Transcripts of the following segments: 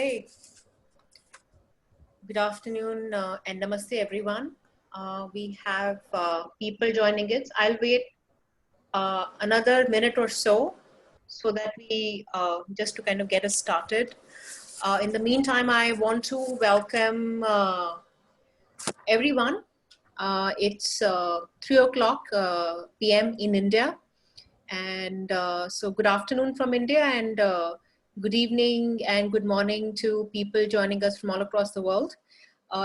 Okay, good afternoon and namaste everyone. We have people joining us. I'll wait another minute or so that we just to kind of get us started. In the meantime, I want to welcome everyone. It's 3 o'clock p.m. in India. And so good afternoon from India and good evening and good morning to people joining us from all across the world.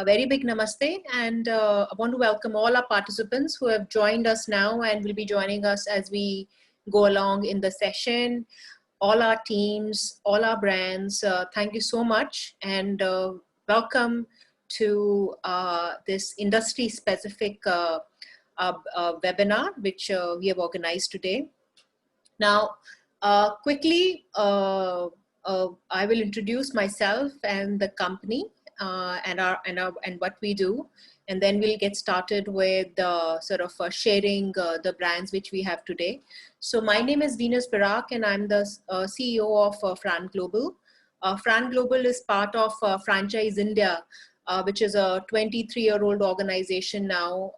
Very big namaste, and I want to welcome all our participants who have joined us now and will be joining us as we go along in the session. All our teams, all our brands, thank you so much, and welcome to this industry-specific webinar which we have organized today. Now, quickly, I will introduce myself and the company and what we do, and then we'll get started with sort of sharing the brands which we have today. So my name is Venus Barak, and I'm the CEO of Fran Global. Fran Global is part of Franchiseindia, which is a 23-year-old organization now,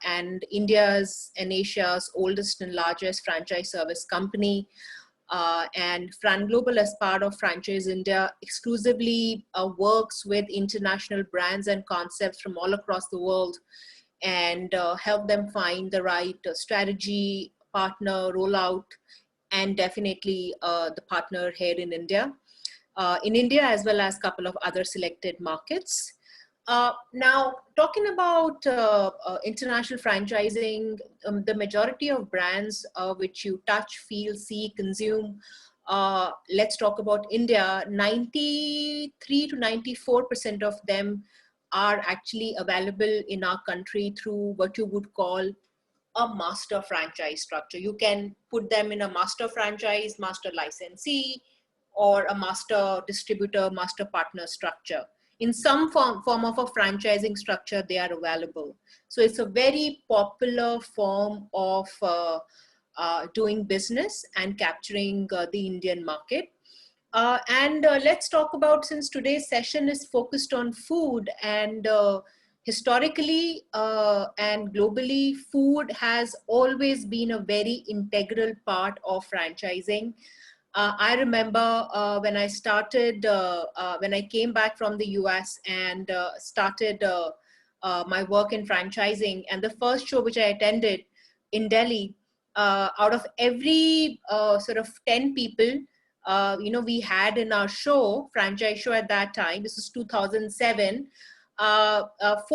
and India's and Asia's oldest and largest franchise service company. And Fran Global, as part of Franchiseindia, exclusively works with international brands and concepts from all across the world and help them find the right strategy, partner, rollout, and definitely the partner here in India. As well as a couple of other selected markets. Now, talking about international franchising, the majority of brands which you touch, feel, see, consume, let's talk about India. 93 to 94% of them are actually available in our country through what you would call a master franchise structure. You can put them in a master franchise, master licensee, or a master distributor, master partner structure. In some form of a franchising structure, they are available. So it's a very popular form of doing business and capturing the Indian market. Let's talk about, since today's session is focused on food, and historically and globally, food has always been a very integral part of franchising. I remember when I started, when I came back from the US and started my work in franchising, and the first show which I attended in Delhi, out of every sort of 10 people, we had in our show, franchise show at that time, this is 2007, 4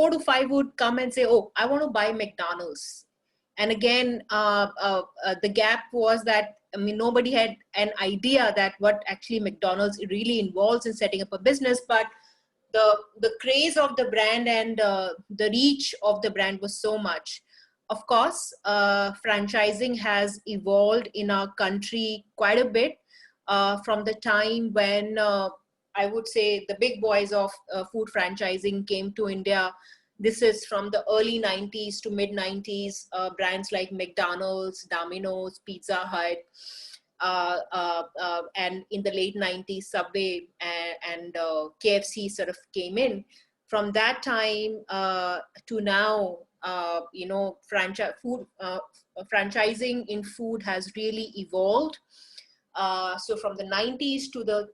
to 5 would come and say, oh, I want to buy McDonald's. And again, the gap was that, I mean, nobody had an idea that what actually McDonald's really involves in setting up a business, but the craze of the brand and the reach of the brand was so much. Of course, franchising has evolved in our country quite a bit from the time when I would say the big boys of food franchising came to India. This is from the early 90s to mid 90s, brands like McDonald's, Domino's, Pizza Hut, and in the late 90s, Subway and KFC sort of came in. From that time to now, franchising in food has really evolved. So from the 90s to the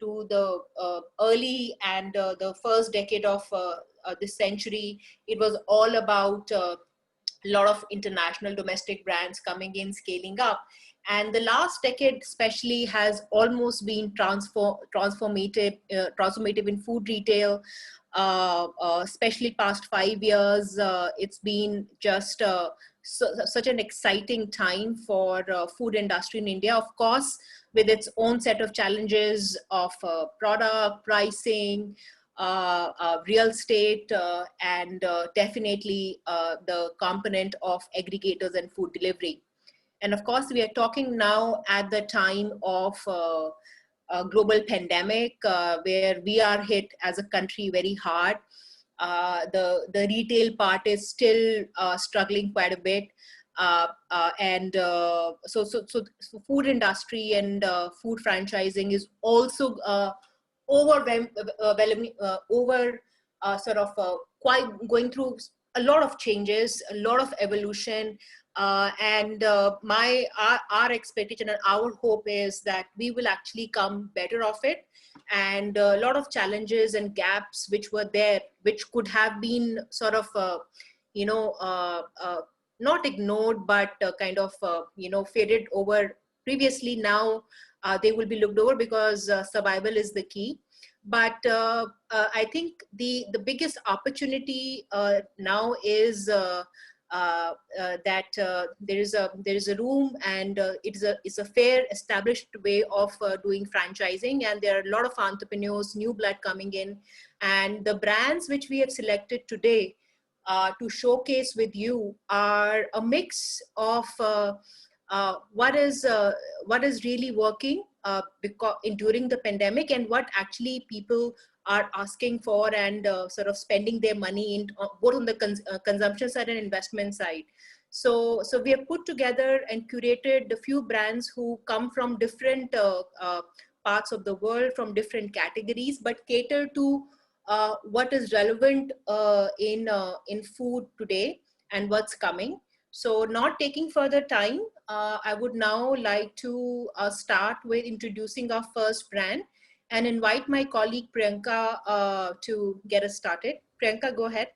early and the first decade of this century, it was all about a lot of international domestic brands coming in, scaling up. And the last decade especially has almost been transformative in food retail, especially past 5 years. It's been just such an exciting time for food industry in India, of course, with its own set of challenges of product, pricing, real estate, and definitely the component of aggregators and food delivery. And of course, we are talking now at the time of a global pandemic where we are hit as a country very hard. The retail part is still struggling quite a bit. So food industry and food franchising is also sort of quite going through a lot of changes, a lot of evolution, and our expectation and our hope is that we will actually come better of it, and a lot of challenges and gaps which were there, which could have been sort of you know not ignored, but kind of faded over previously. Now they will be looked over, because survival is the key. But I think the biggest opportunity now is that there is a room, and it's a fair established way of doing franchising, and there are a lot of entrepreneurs, new blood coming in, and the brands which we have selected today to showcase with you are a mix of what is really working because during the pandemic, and what actually people are asking for, and sort of spending their money in, both on the consumption side and investment side. So we have put together and curated a few brands who come from different parts of the world, from different categories, but cater to what is relevant in food today and what's coming. So not taking further time, I would now like to start with introducing our first brand and invite my colleague Priyanka to get us started. Priyanka, go ahead.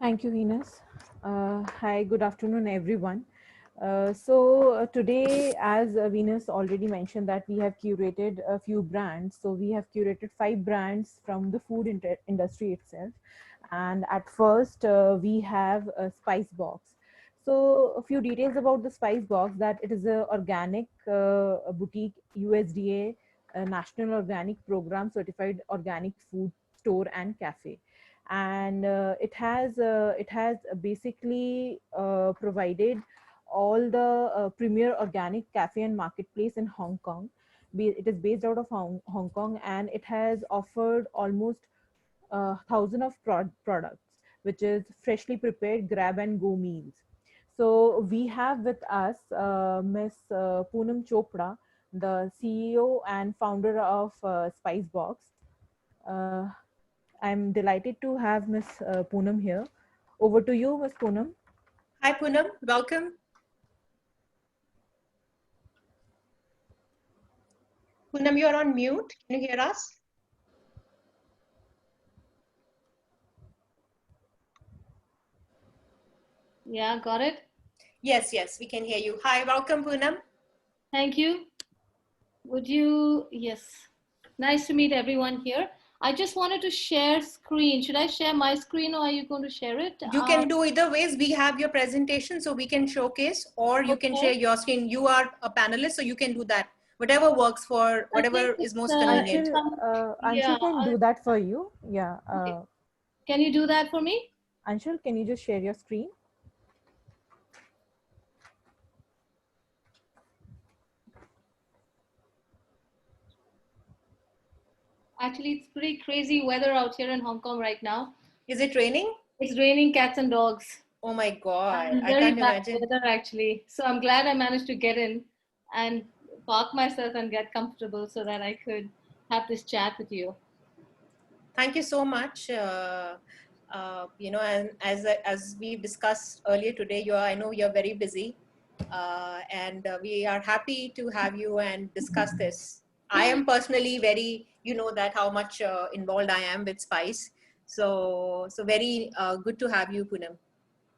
Thank you, Venus. Hi, good afternoon, everyone. Today, as Venus already mentioned, that we have curated a few brands. So we have curated 5 brands from the food industry itself. And at first, we have a Spice Box. So a few details about the Spice Box: that it is a organic boutique USDA National Organic Program certified organic food store and cafe, and it has basically provided all the premier organic cafe and marketplace in Hong Kong. It is based out of Hong Kong, and it has offered almost thousand of products, which is freshly prepared grab and go meals. So we have with us Miss Poonam Chopra, the CEO and founder of Spice Box. Uh, I'm delighted to have Miss Poonam here. Over to you, Miss Poonam. Hi, Poonam. Welcome. Poonam, you're on mute. Can you hear us? Yeah, got it. Yes, we can hear you. Hi, welcome, Poonam. Thank you. Yes. Nice to meet everyone here. I just wanted to share screen. Should I share my screen, or are you going to share it? You can do either ways. We have your presentation, so we can showcase, or you can share your screen. You are a panelist, so you can do that. Whatever works for, whatever is most convenient. Anshul can do that for you. Yeah. Okay. Can you do that for me? Anshul, can you just share your screen? Actually, it's pretty crazy weather out here in Hong Kong right now. Is it raining? It's raining cats and dogs. Oh my God, I Very can't bad imagine. weather, actually. So I'm glad I managed to get in and park myself and get comfortable so that I could have this chat with you. Thank you so much. And as we discussed earlier today, I know you're very busy, and we are happy to have you and discuss this. I am personally very, that how much involved I am with Spice. So very good to have you, Poonam.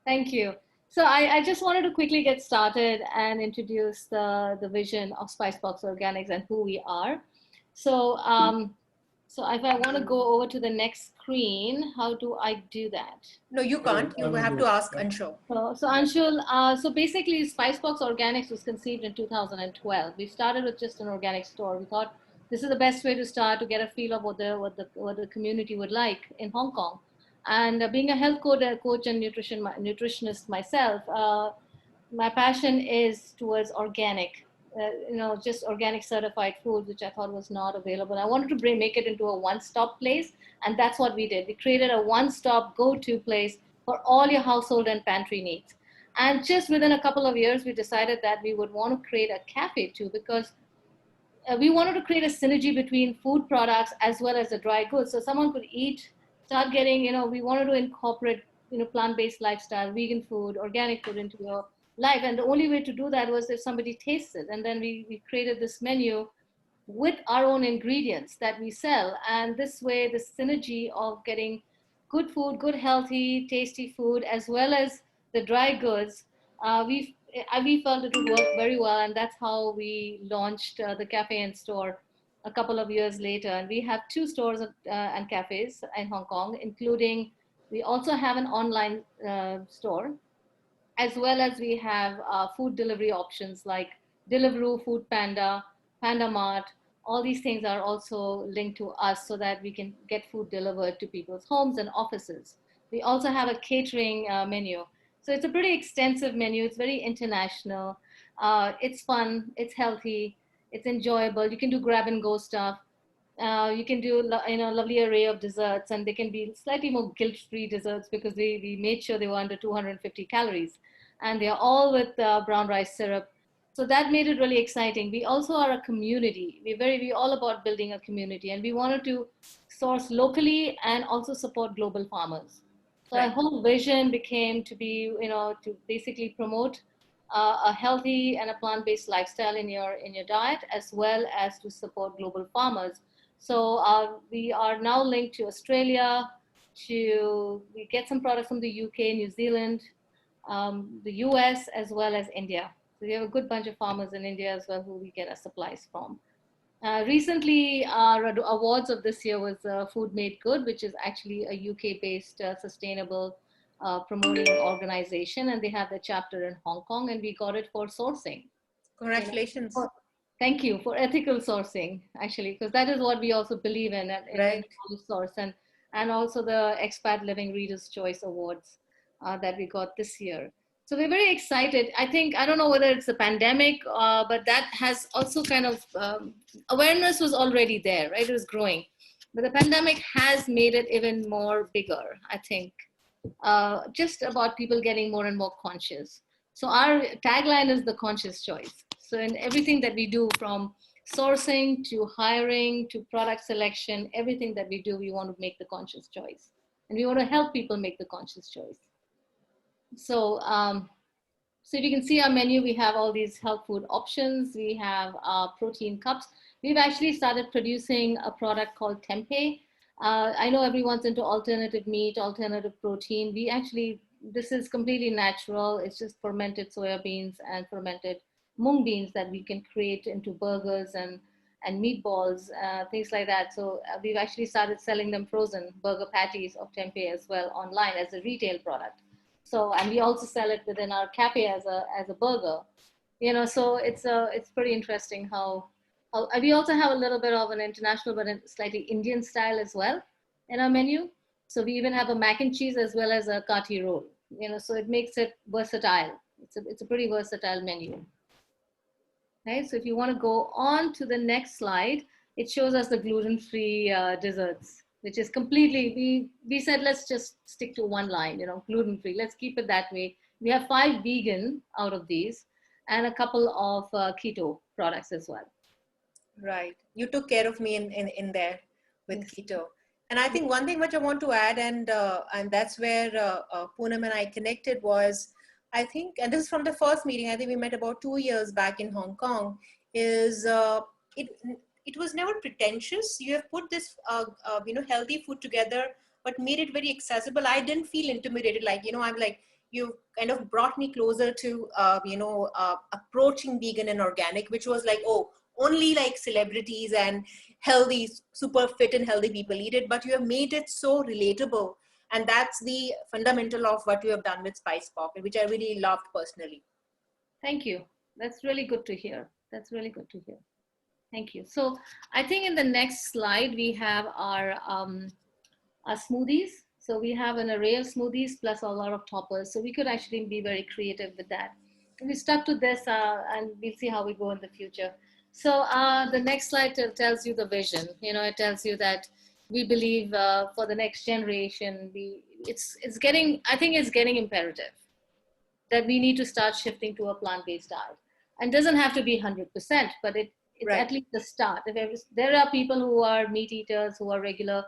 Thank you. So I just wanted to quickly get started and introduce the vision of Spicebox Organics and who we are. So so if I want to go over to the next screen, how do I do that? No, you can't. You have to ask Anshul. So Anshul, so basically Spicebox Organics was conceived in 2012. We started with just an organic store. We thought this is the best way to start, to get a feel of what the community would like in Hong Kong. And being a health coach and nutritionist myself, my passion is towards organic, just organic certified food, which I thought was not available. I wanted to make it into a one-stop place, and that's what we did. We created a one-stop go-to place for all your household and pantry needs. And just within a couple of years, we decided that we would want to create a cafe too, because we wanted to create a synergy between food products as well as the dry goods. So someone could eat, start getting, we wanted to incorporate, plant-based lifestyle, vegan food, organic food into your life. And the only way to do that was if somebody tastes it. And then we created this menu with our own ingredients that we sell. And this way, the synergy of getting good food, good, healthy, tasty food, as well as the dry goods, we felt it would work very well. And that's how we launched the cafe and store a couple of years later. And we have 2 stores and cafes in Hong Kong, including we also have an online store, as well as we have food delivery options like Deliveroo, Food Panda, Panda Mart. All these things are also linked to us so that we can get food delivered to people's homes and offices. We also have a catering menu. So it's a pretty extensive menu. It's very international. It's fun. It's healthy. It's enjoyable. You can do grab and go stuff. You can do lovely array of desserts, and they can be slightly more guilt-free desserts because we made sure they were under 250 calories, and they are all with brown rice syrup. So that made it really exciting. We also are a community. We all about building a community, and we wanted to source locally and also support global farmers. So our Right. whole vision became to be, to basically promote a healthy and a plant-based lifestyle in your diet, as well as to support global farmers. So we are now linked to Australia. We get some products from the UK, New Zealand, the US, as well as India. So we have a good bunch of farmers in India as well who we get our supplies from. Recently, our awards of this year was Food Made Good, which is actually a UK-based sustainable promoting organization, and they have their chapter in Hong Kong, and we got it for sourcing. Congratulations. Thank you for ethical sourcing, actually, because that is what we also believe in Right. source, and also the Expat Living Readers' Choice Awards that we got this year. So we're very excited. I don't know whether it's the pandemic, but that has also kind of, awareness was already there, right? It was growing. But the pandemic has made it even more bigger, I think, just about people getting more and more conscious. So our tagline is the conscious choice. So in everything that we do, from sourcing to hiring to product selection, everything that we do, we want to make the conscious choice. And we want to help people make the conscious choice. So, so if you can see our menu, we have all these health food options. We have protein cups. We've actually started producing a product called tempeh. I know everyone's into alternative meat, alternative protein. This is completely natural. It's just fermented soya beans and fermented mung beans that we can create into burgers and meatballs, things like that. So we've actually started selling them frozen burger patties of tempeh as well online as a retail product. So, and we also sell it within our cafe as a burger, so it's pretty interesting how we also have a little bit of an international, but a slightly Indian style as well in our menu. So we even have a mac and cheese as well as a kati roll, so it makes it versatile. It's a pretty versatile menu. Okay, so if you want to go on to the next slide, it shows us the gluten-free desserts, which is completely, we said, let's just stick to one line, gluten-free. Let's keep it that way. We have 5 vegan out of these and a couple of keto products as well. Right. You took care of me in there with Yes. keto. And I think one thing which I want to add, and that's where Poonam and I connected, was, I think, and this is from the first meeting, I think we met about 2 years back in Hong Kong, is it was never pretentious. You have put this, healthy food together, but made it very accessible. I didn't feel intimidated. Like, I'm like, you kind of brought me closer to, approaching vegan and organic, which was like, oh, only like celebrities and healthy, super fit and healthy people eat it, but you have made it so relatable. And that's the fundamental of what you have done with Spice Pop, which I really loved personally. Thank you. That's really good to hear. That's really good to hear. Thank you. So I think in the next slide, we have our smoothies. So we have an array of smoothies plus a lot of toppers. So we could actually be very creative with that. And we stuck to this and we'll see how we go in the future. So the next slide tells you the vision. It tells you that we believe for the next generation, I think it's getting imperative that we need to start shifting to a plant-based diet. And doesn't have to be 100%, but It's Right. at least the start. There are people who are meat eaters, who are regular,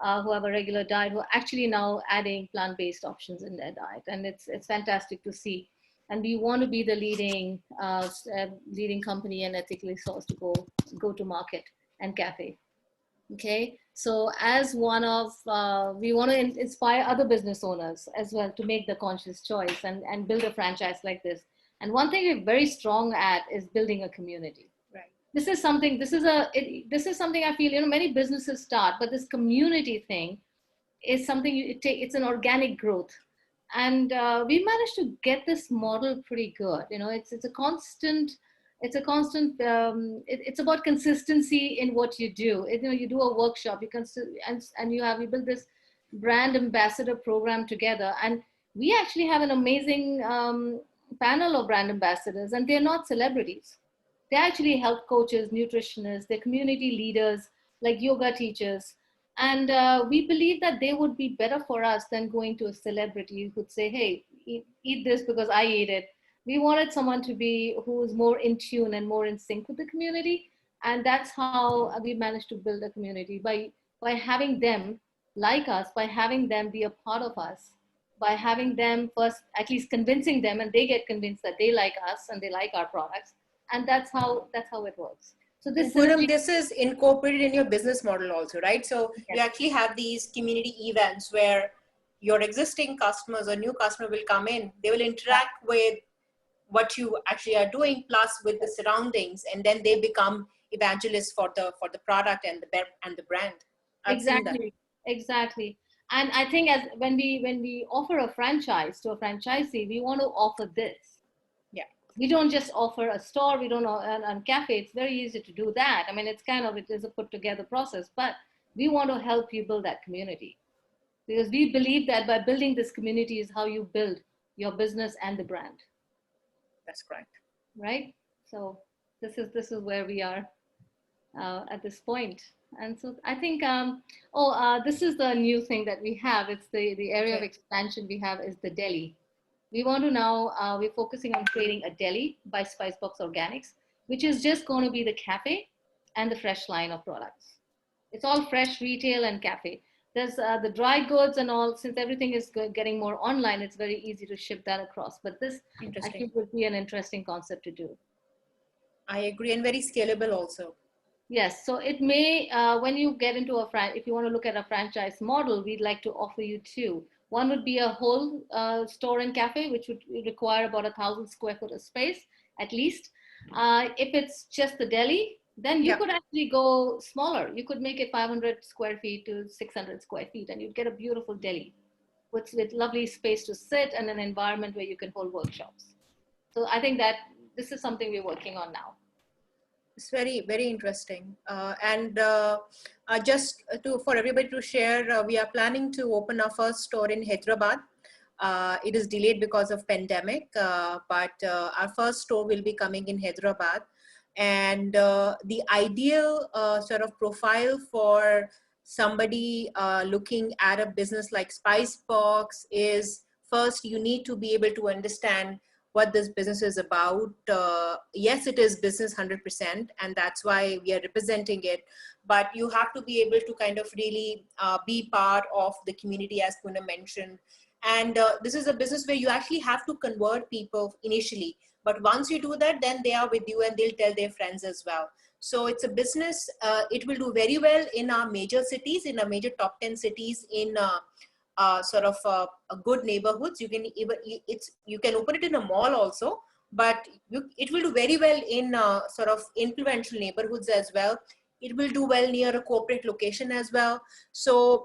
who have a regular diet, who are actually now adding plant-based options in their diet, and it's fantastic to see. And we want to be the leading company and ethically sourced to go to market and cafe. Okay, so as one of we want to inspire other business owners as well to make the conscious choice and build a franchise like this. And one thing we're very strong at is building a community. Right. This is something, this is something I feel, many businesses start, but this community thing is something it's an organic growth. And we managed to get this model pretty good. It's a constant, it's about consistency in what you do. You do a workshop, and you build this brand ambassador program together. And we actually have an amazing panel of brand ambassadors, and they're not celebrities. They're actually health coaches, nutritionists, they're community leaders, like yoga teachers. And we believe that they would be better for us than going to a celebrity who could say, hey, eat this because I ate it. We wanted someone to be who is more in tune and more in sync with the community. And that's how we managed to build a community by having them like us, by having them be a part of us, by having them first, at least convincing them, and they get convinced that they like us and they like our products. And that's how it works. So This is incorporated in your business model also, right? So yes. You actually have these community events where your existing customers or new customer will come in, they will interact with what you actually are doing, plus with the surroundings, and then they become evangelists for the product and the brand. I've seen that. Exactly. And I think as when we offer a franchise to a franchisee, we want to offer this. Yeah. We don't just offer a store, we don't and cafe. It's very easy to do that. I mean, it is a put together process, but we want to help you build that community, because we believe that by building this community is how you build your business and the brand. That's correct. Right. So this is where we are at this point. And so I think, this is the new thing that we have. It's the area of expansion we have is the deli. We want to now, we're focusing on creating a deli by Spicebox Organics, which is just going to be the cafe and the fresh line of products. It's all fresh retail and cafe. There's the dry goods and all, since everything is getting more online, it's very easy to ship that across. But this, I think, would be an interesting concept to do. I agree, and very scalable also. Yes, so it may, when you get into if you want to look at a franchise model, we'd like to offer you two. One would be a whole store and cafe, which would require about 1,000 square foot of space, at least. If it's just the deli, then you could actually go smaller. You could make it 500 square feet to 600 square feet, and you'd get a beautiful deli with lovely space to sit and an environment where you can hold workshops. So I think that this is something we're working on now. It's very, very interesting. Just for everybody to share, we are planning to open our first store in Hyderabad. It is delayed because of pandemic, but our first store will be coming in Hyderabad. And the ideal sort of profile for somebody looking at a business like Spicebox is, first, you need to be able to understand what this business is about. Yes, it is business 100%, and that's why we are representing it. But you have to be able to kind of really be part of the community, as Poonam mentioned. And this is a business where you actually have to convert people initially. But once you do that, then they are with you and they'll tell their friends as well. So it's a business, it will do very well in our major cities, in our major top 10 cities, in sort of good neighborhoods. You can you can open it in a mall also, but it will do very well in sort of influential neighborhoods as well. It will do well near a corporate location as well. So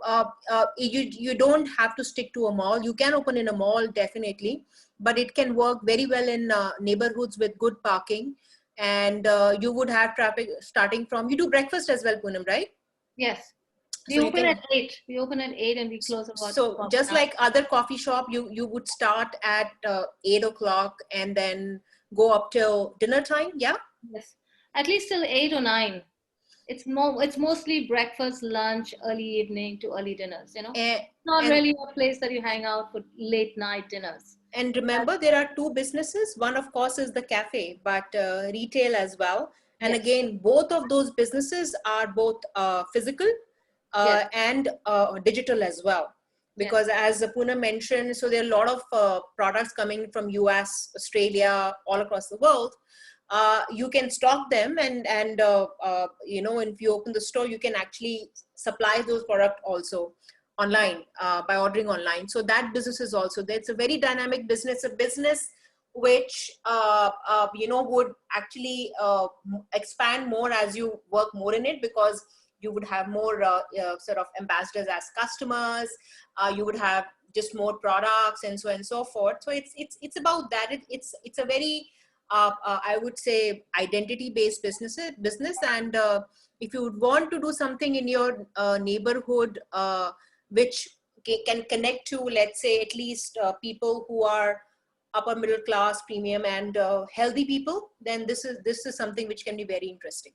you don't have to stick to a mall. You can open in a mall, definitely, but it can work very well in neighborhoods with good parking. And you would have traffic starting from, you do breakfast as well, Poonam, right? Yes. We open at 8. We open at 8 and we close about. So just like other coffee shop, you would start at 8 o'clock and then go up till dinner time. Yeah. Yes, at least till 8 or 9. It's mostly breakfast, lunch, early evening to early dinners. Not really a place that you hang out for late night dinners. And remember, there are two businesses. One, of course, is the cafe, but retail as well. And Yes. again, both of those businesses are both physical Yes. and digital as well. Because as Poonam mentioned, so there are a lot of products coming from US, Australia, all across the world. You can stock them, and you know, if you open the store, you can actually supply those products also online by ordering online. So that business is also there. It's a very dynamic business, a business which you know, would actually expand more as you work more in it, because you would have more sort of ambassadors as customers, you would have just more products, and so on and so forth. So it's about that. It's a very I would say identity based business. And if you would want to do something in your neighborhood which can connect to, let's say, at least people who are upper middle class, premium, and healthy people, then this is something which can be very interesting.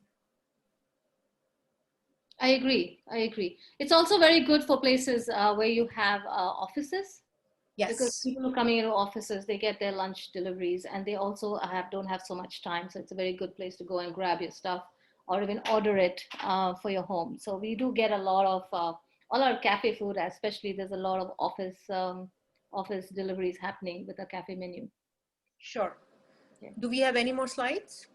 I agree. I agree. It's also very good for places where you have offices, because Yes. people who are coming into offices, they get their lunch deliveries, and they also don't have so much time. So it's a very good place to go and grab your stuff, or even order it for your home. So we do get a lot of all our cafe food, especially there's a lot of office deliveries happening with a cafe menu. Sure. Yeah. Do we have any more slides?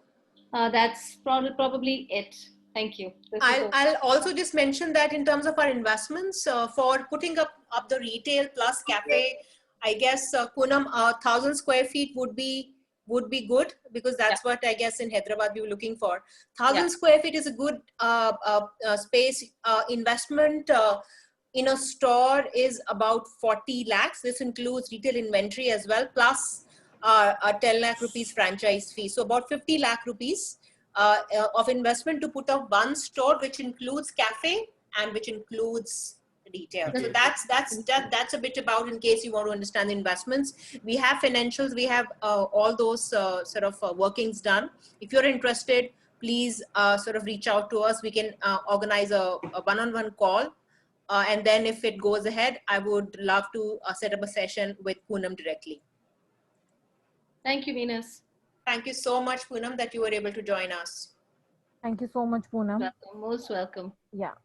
That's probably it. Thank you. I'll also just mention that in terms of our investments for putting up the retail plus cafe, I guess Poonam, 1,000 square feet would be good, because Yeah. that's what I guess in Hyderabad we were looking for. Yeah. 1,000 square feet is a good space. Investment in a store is about 40 lakhs. This includes retail inventory as well, plus a 10 lakh rupees franchise fee. So about 50 lakh rupees of investment to put up one store, which includes cafe and which includes retail. So that's a bit about, in case you want to understand the investments. We have financials, we have all those sort of workings done. If you're interested, please sort of reach out to us. We can organize a one-on-one call. And then if it goes ahead, I would love to set up a session with Poonam directly. Thank you, Venus. Thank you so much, Poonam, that you were able to join us. Thank you so much, Poonam. Welcome. Most welcome. Yeah.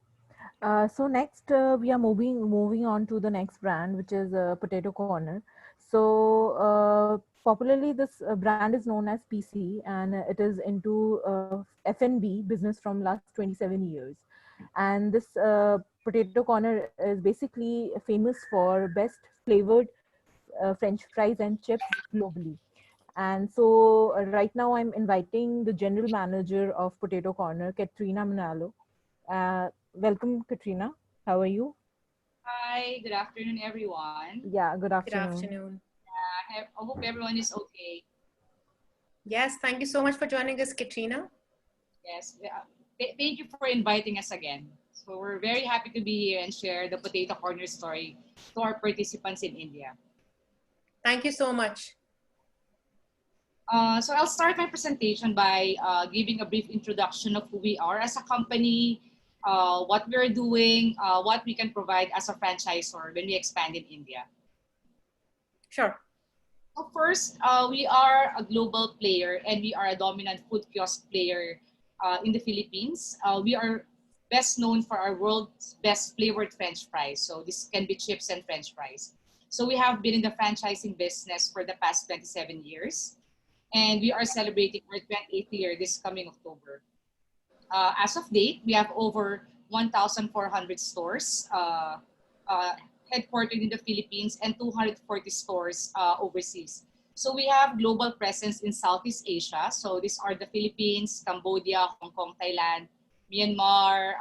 So next we are moving on to the next brand, which is Potato Corner. So popularly this brand is known as PC, and it is into F&B business from last 27 years. And this Potato Corner is basically famous for best flavored French fries and chips globally. And so right now I'm inviting the general manager of Potato Corner, Katrina Manalo. Welcome, Katrina. How are you? Hi, good afternoon, everyone. Yeah, good Good afternoon. afternoon. I hope everyone is okay. Yes, thank you so much for joining us, Katrina. Yes, thank you for inviting us again. So we're very happy to be here and share the Potato Corner story to our participants in India. Thank you so much. So I'll start my presentation by giving a brief introduction of who we are as a company, what we're doing, what we can provide as a franchisor when we expand in India. Sure. So first, we are a global player and we are a dominant food kiosk player in the Philippines. We are best known for our world's best flavored French fries. So this can be chips and French fries. So we have been in the franchising business for the past 27 years. And we are celebrating our 28th year this coming October. As of date, we have over 1,400 stores headquartered in the Philippines and 240 stores overseas. So we have global presence in Southeast Asia. So these are the Philippines, Cambodia, Hong Kong, Thailand, Myanmar,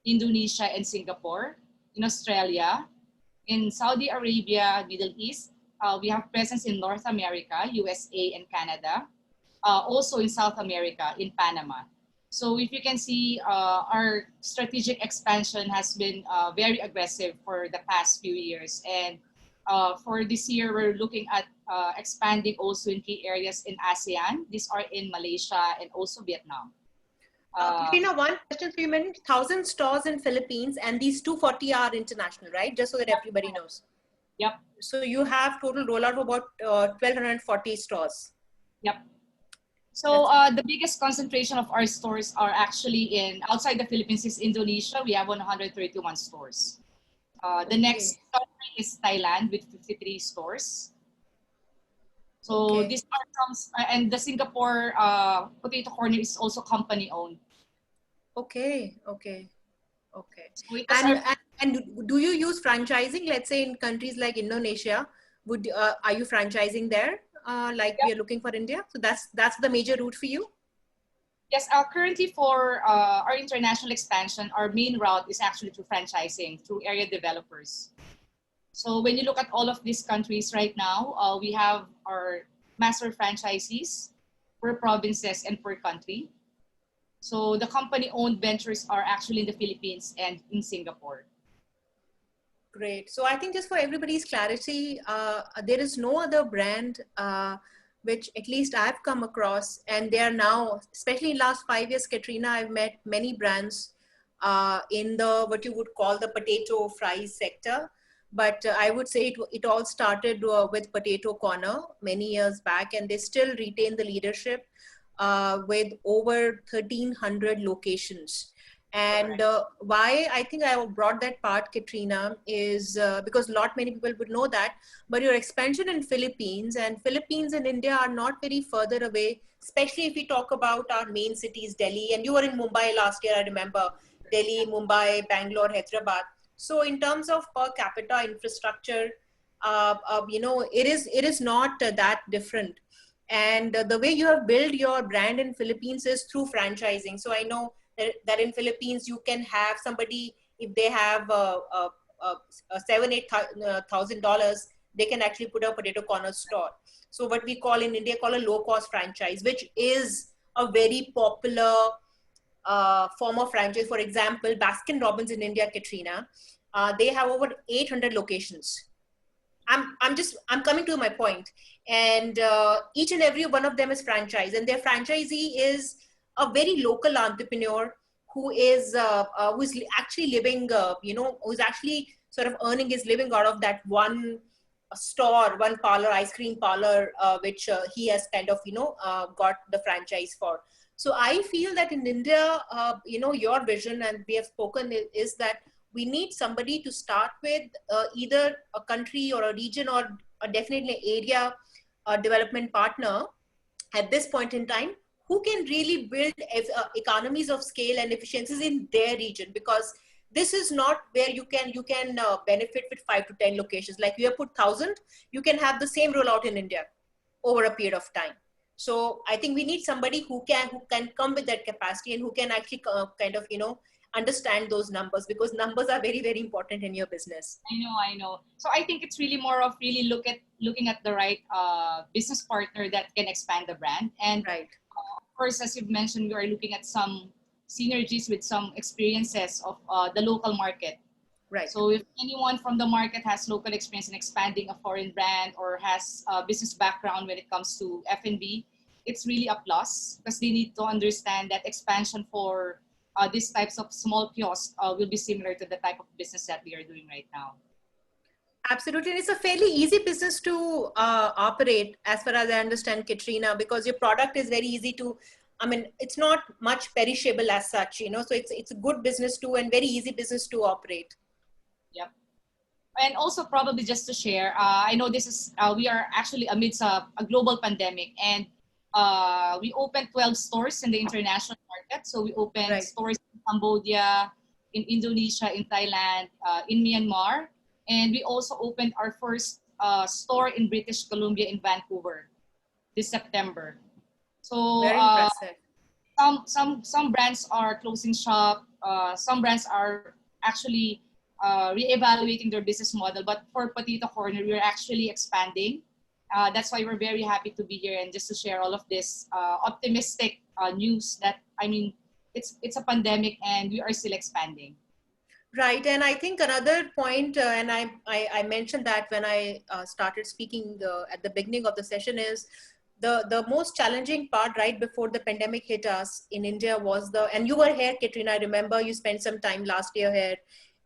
Indonesia, and Singapore. In Australia, in Saudi Arabia, Middle East, we have presence in North America, USA, and Canada. Also in South America, in Panama. So if you can see, our strategic expansion has been very aggressive for the past few years. And for this year, we're looking at expanding also in key areas in ASEAN. These are in Malaysia and also Vietnam. Katrina, one question. So you mentioned 1,000 stores in Philippines, and these 240 are international, right? Just so that everybody knows. Yep. So you have total rollout of about 1,240 stores. Yep. So the biggest concentration of our stores are actually in outside the Philippines is Indonesia. We have 131 stores. The next country is Thailand with 53 stores. So these are some, and the Singapore potato corner is also company owned. Okay. So it was And, our, and do you use franchising? Let's say in countries like Indonesia, would are you franchising there? Like we are looking for India. So that's the major route for you. yes, currently for our international expansion, our main route is actually through franchising, through area developers. So when you look at all of these countries right now, we have our master franchisees per provinces and per country. So the company-owned ventures are actually in the Philippines and in Singapore. Great. So I think just for everybody's clarity, there is no other brand which at least I've come across, and they are now, especially in last 5 years, Katrina, I've met many brands in the what you would call the potato fries sector. But I would say it all started with Potato Corner many years back, and they still retain the leadership with over 1,300 locations. And why I think I brought that part, Katrina, is because many people would know that, but your expansion in Philippines and India are not very further away, especially if we talk about our main cities, Delhi, and you were in Mumbai last year, I remember, Delhi, Mumbai, Bangalore, Hyderabad. So in terms of per capita infrastructure, it is not that different. And the way you have built your brand in Philippines is through franchising. So I know that in Philippines you can have somebody, if they have $7,000-8,000, they can actually put a potato corner store. So what we call in India call a low cost franchise, which is a very popular form of franchise. For example, Baskin Robbins in India, Katrina, they have over 800 locations. I'm coming to my point. And each and every one of them is franchise, and their franchisee is a very local entrepreneur who is actually living, who's actually sort of earning his living out of that one store, one parlor, ice cream parlor, which he has kind of, got the franchise for. So I feel that in India, your vision, and we have spoken, is that we need somebody to start with, either a country or a region or definitely area development partner at this point in time, who can really build economies of scale and efficiencies in their region, because this is not where you can benefit with 5 to 10 locations. Like you have put 1,000, you can have the same rollout in India over a period of time. So I think we need somebody who can come with that capacity and who can actually kind of understand those numbers, because numbers are very, very important in your business. I know. So I think it's really more of really looking at the right business partner that can expand the brand. And right. Of course, as you've mentioned, we are looking at some synergies with some experiences of the local market. Right. So if anyone from the market has local experience in expanding a foreign brand or has a business background when it comes to F&B, it's really a plus, because they need to understand that expansion for these types of small kiosks will be similar to the type of business that we are doing right now. Absolutely. And it's a fairly easy business to operate, as far as I understand, Katrina, because your product is very easy to, it's not much perishable as such, so it's a good business too, and very easy business to operate. Yep. And also probably just to share, I know this is, we are actually amidst a global pandemic, and we opened 12 stores in the international market. So we opened stores in Cambodia, in Indonesia, in Thailand, in Myanmar. And we also opened our first store in British Columbia in Vancouver this September. So very impressive. Some brands are closing shop. Some brands are actually reevaluating their business model. But for Potato Corner, we're actually expanding. That's why we're very happy to be here and just to share all of this optimistic news that, it's a pandemic and we are still expanding. Right. And I think another point, and I mentioned that when I started speaking at the beginning of the session, is the most challenging part right before the pandemic hit us in India was and you were here, Katrina, I remember you spent some time last year here,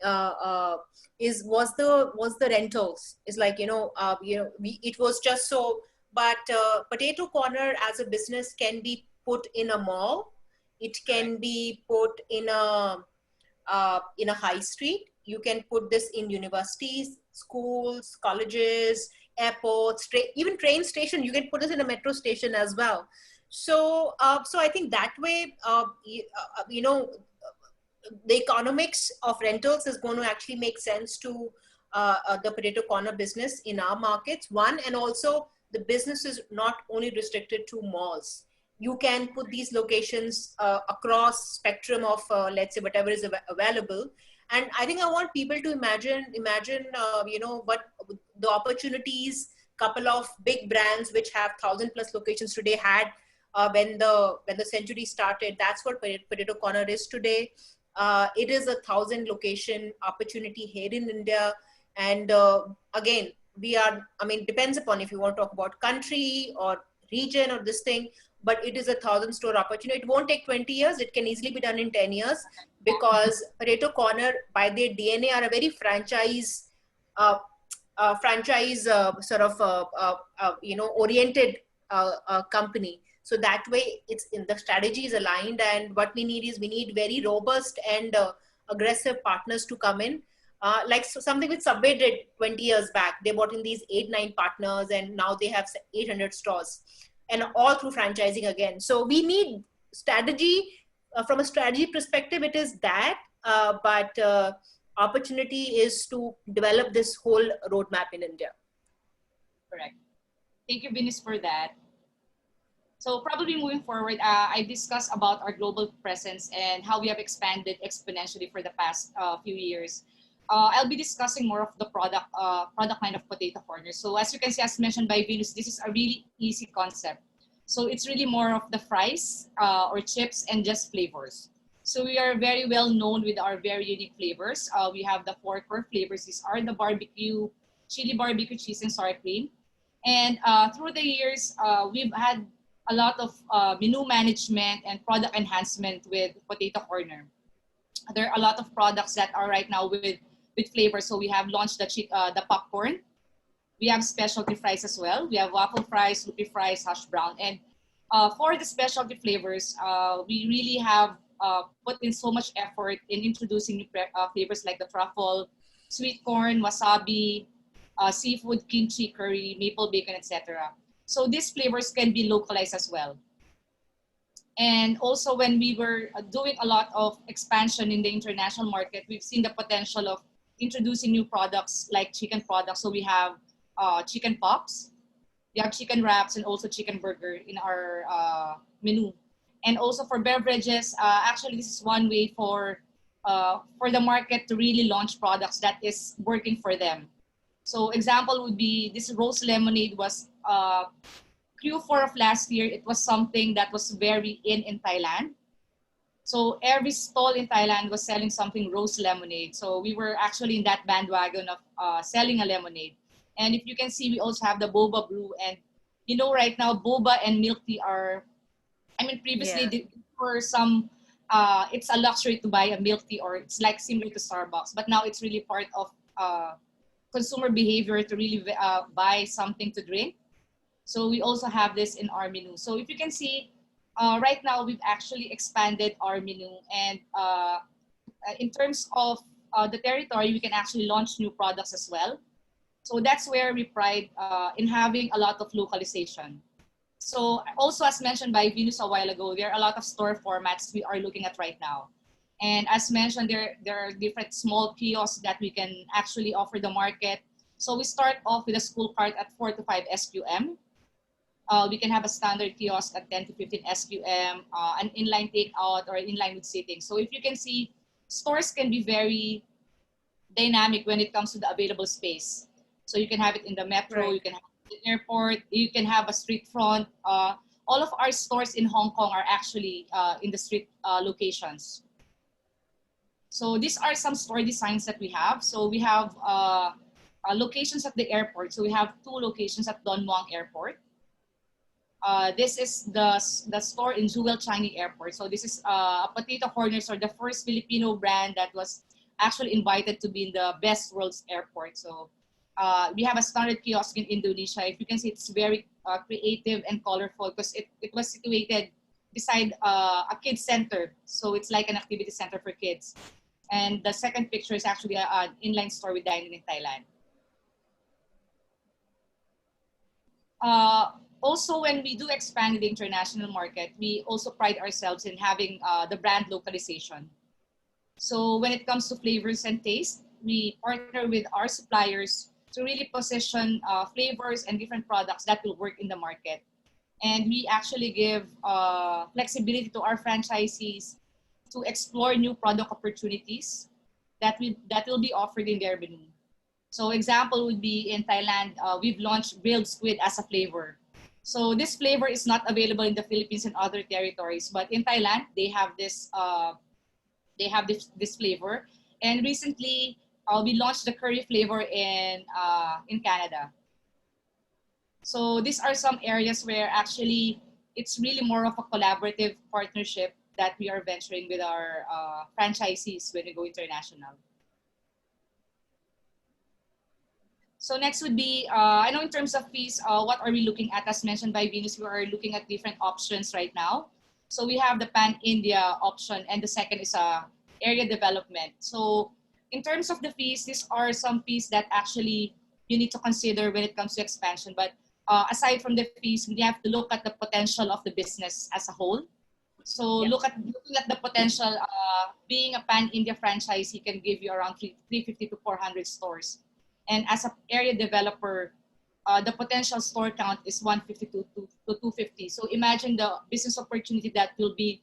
was the rentals. It's like, it was just so, but Potato Corner as a business can be put in a mall. It can be put in a high street. You can put this in universities, schools, colleges, airports, even train station. You can put this in a metro station as well. So, so I think that way, you know, the economics of rentals is going to actually make sense to the Potato Corner business in our markets. One, and also the business is not only restricted to malls. You can put these locations across spectrum of let's say whatever is available. And I think I want people to imagine you know, what the opportunities couple of big brands which have 1,000+ locations today had when the century started. That's what Potato Corner is today. It is 1,000 location opportunity here in India. And again, I mean, depends upon if you want to talk about country or region or this thing, but it is 1,000 store opportunity. It won't take 20 years. It can easily be done in 10 years because Potato Corner by their DNA are a very franchise sort of you know, oriented company. So that way it's in the strategy is aligned, and what we need very robust and aggressive partners to come in. Like something which Subway did 20 years back. They brought in these 8-9 partners, and now they have 800 stores, and all through franchising again. So we need strategy. From a strategy perspective, it is that, but opportunity is to develop this whole roadmap in India. Correct. Thank you, Venus, for that. So probably moving forward, I discussed about our global presence and how we have expanded exponentially for the past few years. I'll be discussing more of the product line of Potato Corner. So as you can see, as mentioned by Venus, this is a really easy concept. So it's really more of the fries or chips and just flavors. So we are very well known with our very unique flavors. We have the 4 core flavors. These are the barbecue, chili barbecue cheese, and sour cream. And through the years, we've had a lot of menu management and product enhancement with Potato Corner. There are a lot of products that are right now with flavor. So we have launched the popcorn. We have specialty fries as well. We have waffle fries, loopy fries, hash brown. And for the specialty flavors, we really have put in so much effort in introducing new flavors like the truffle, sweet corn, wasabi, seafood, kimchi, curry, maple bacon, etc. So these flavors can be localized as well. And also when we were doing a lot of expansion in the international market, we've seen the potential of introducing new products like chicken products. So we have chicken pops, we have chicken wraps, and also chicken burger in our menu. And also for beverages, actually this is one way for the market to really launch products that is working for them. So example would be this rose lemonade was Q4 of last year. It was something that was very in Thailand. So every stall in Thailand was selling something rose lemonade. So we were actually in that bandwagon of selling a lemonade. And if you can see, we also have the boba brew. And you know, right now, boba and milk tea are, I mean, previously for some, it's a luxury to buy a milk tea, or it's like similar to Starbucks. But now it's really part of consumer behavior to really buy something to drink. So we also have this in our menu. So if you can see, right now we've actually expanded our menu, and in terms of the territory, we can actually launch new products as well. So that's where we pride in having a lot of localization. So also, as mentioned by Venus a while ago, there are a lot of store formats we are looking at right now. And as mentioned, there are different small kiosks that we can actually offer the market. So we start off with a school cart at 4 to 5 SQM. We can have a standard kiosk at 10 to 15 SQM, an inline takeout, or inline with seating. So if you can see, stores can be very dynamic when it comes to the available space. So you can have it in the metro, right. You can have it in the airport, you can have a street front. All of our stores in Hong Kong are actually in the street locations. So these are some store designs that we have. So we have locations at the airport. So we have 2 locations at Don Muang Airport. This is the store in Jewel Changi Airport. So this is Potato Corners, or the first Filipino brand that was actually invited to be in the Best World's Airport. So we have a standard kiosk in Indonesia. If you can see, it's very creative and colorful because it was situated beside a kids center. So it's like an activity center for kids. And the second picture is actually an inline store with dining in Thailand. Also, when we do expand in the international market, we also pride ourselves in having the brand localization. So when it comes to flavors and taste, we partner with our suppliers to really position flavors and different products that will work in the market. And we actually give flexibility to our franchisees to explore new product opportunities that will be offered in their menu. So example would be in Thailand, we've launched grilled squid as a flavor. So this flavor is not available in the Philippines and other territories, but in Thailand they have this flavor. And recently we launched the curry flavor in Canada. So these are some areas where actually it's really more of a collaborative partnership that we are venturing with our franchisees when we go international. So next would be, I know in terms of fees, what are we looking at? As mentioned by Venus, we are looking at different options right now. So we have the Pan-India option, and the second is area development. So in terms of the fees, these are some fees that actually you need to consider when it comes to expansion. But aside from the fees, we have to look at the potential of the business as a whole. So looking at the potential, being a Pan-India franchisee can give you around 350 to 400 stores. And as an area developer, the potential store count is 150 to 250. So imagine the business opportunity that will be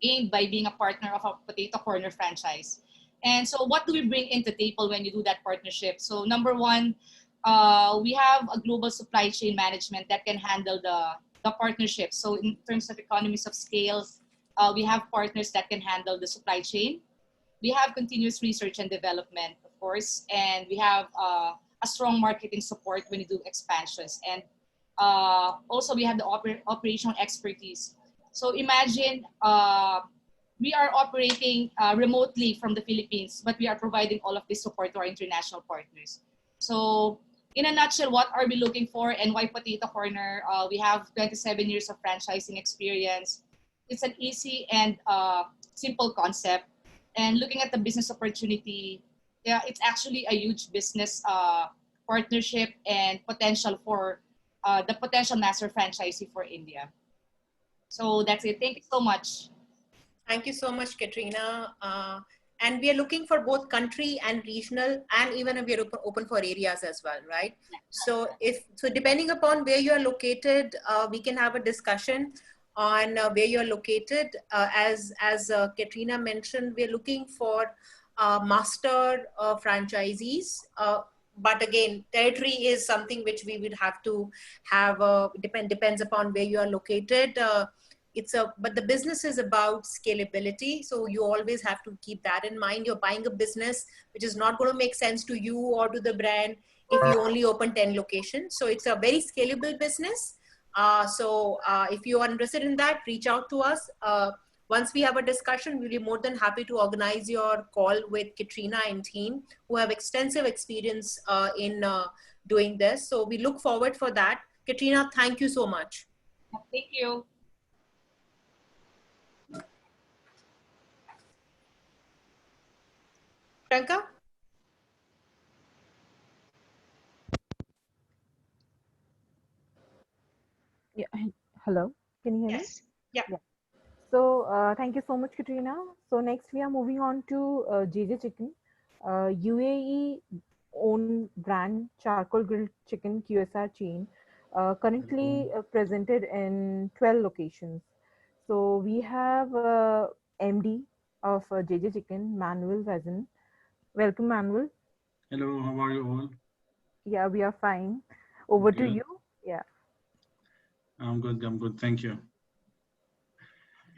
gained by being a partner of a potato corner franchise. And so what do we bring into the table when you do that partnership? So number one, we have a global supply chain management that can handle the partnership. So in terms of economies of scale, we have partners that can handle the supply chain. We have continuous research and development, of course, and we have a strong marketing support when you do expansions. And also we have the operational expertise. So imagine we are operating remotely from the Philippines, but we are providing all of this support to our international partners. So in a nutshell, what are we looking for and why Potato Corner? We have 27 years of franchising experience. It's an easy and simple concept. And looking at the business opportunity, yeah, it's actually a huge business partnership and potential for the potential master franchisee for India. So that's it. Thank you so much. Thank you so much, Katrina. And we are looking for both country and regional, and even we are open for areas as well, right? So depending upon where you are located, we can have a discussion on where you're located. As Katrina mentioned, we're looking for master franchisees. But again, territory is something which we would have to have, depends upon where you are located. But the business is about scalability. So you always have to keep that in mind. You're buying a business which is not going to make sense to you or to the brand if you only open 10 locations. So it's a very scalable business. If you are interested in that, reach out to us. Once we have a discussion, we'll be more than happy to organize your call with Katrina and team who have extensive experience in doing this. So we look forward for that. Katrina, thank you so much. Thank you. Priyanka? Yeah. Hello. Can you hear me? Yeah. So thank you so much, Katrina. So next we are moving on to JJ Chicken, UAE own brand charcoal grilled chicken QSR chain, currently presented in 12 locations. So we have MD of JJ Chicken, Manuel Vezin. Welcome, Manuel. Hello, how are you all? Yeah, we are fine. Over to Good. you. Yeah. I'm good. Thank you.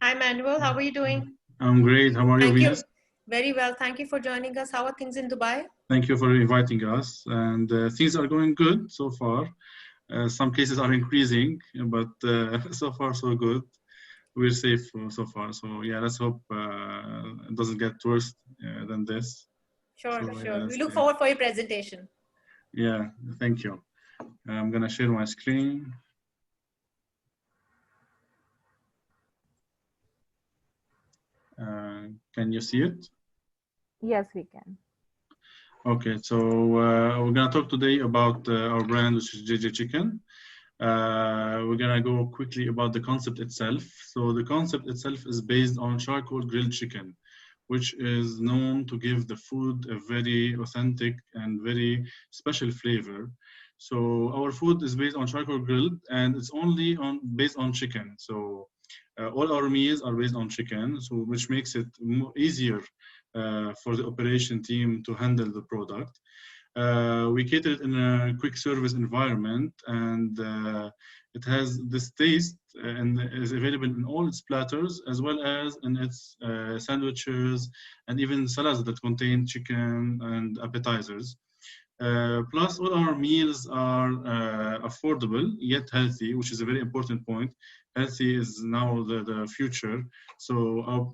Hi, Manuel. How are you doing? I'm great. How are you, Venus? Very well. Thank you for joining us. How are things in Dubai? Thank you for inviting us. And things are going good so far. Some cases are increasing, but so far so good. We're safe so far. So yeah, let's hope it doesn't get worse than this. Sure. Yes, We look forward for your presentation. Yeah, thank you. I'm gonna share my screen. Can you see it? Yes, we can. Okay, so we're gonna talk today about our brand, which is JJ Chicken. We're gonna go quickly about the concept itself. So the concept itself is based on charcoal grilled chicken, which is known to give the food a very authentic and very special flavor. So our food is based on charcoal grilled, and it's only based on chicken. So all our meals are based on chicken, so which makes it easier for the operation team to handle the product. We cater it in a quick service environment, and it has this taste and is available in all its platters as well as in its sandwiches and even salads that contain chicken and appetizers. Plus, all our meals are affordable yet healthy, which is a very important point. Healthy is now the future. So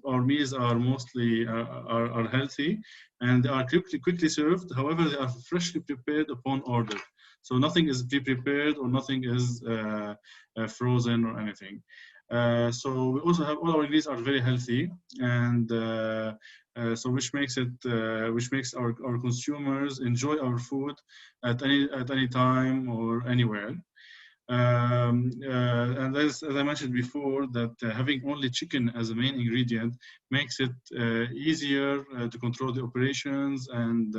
our meals are mostly are healthy and they are quickly served. However, they are freshly prepared upon order. So nothing is pre-prepared or nothing is frozen or anything. So we also have all our ingredients are very healthy, and so which makes our consumers enjoy our food at any time or anywhere. And as I mentioned before, that having only chicken as a main ingredient makes it easier to control the operations and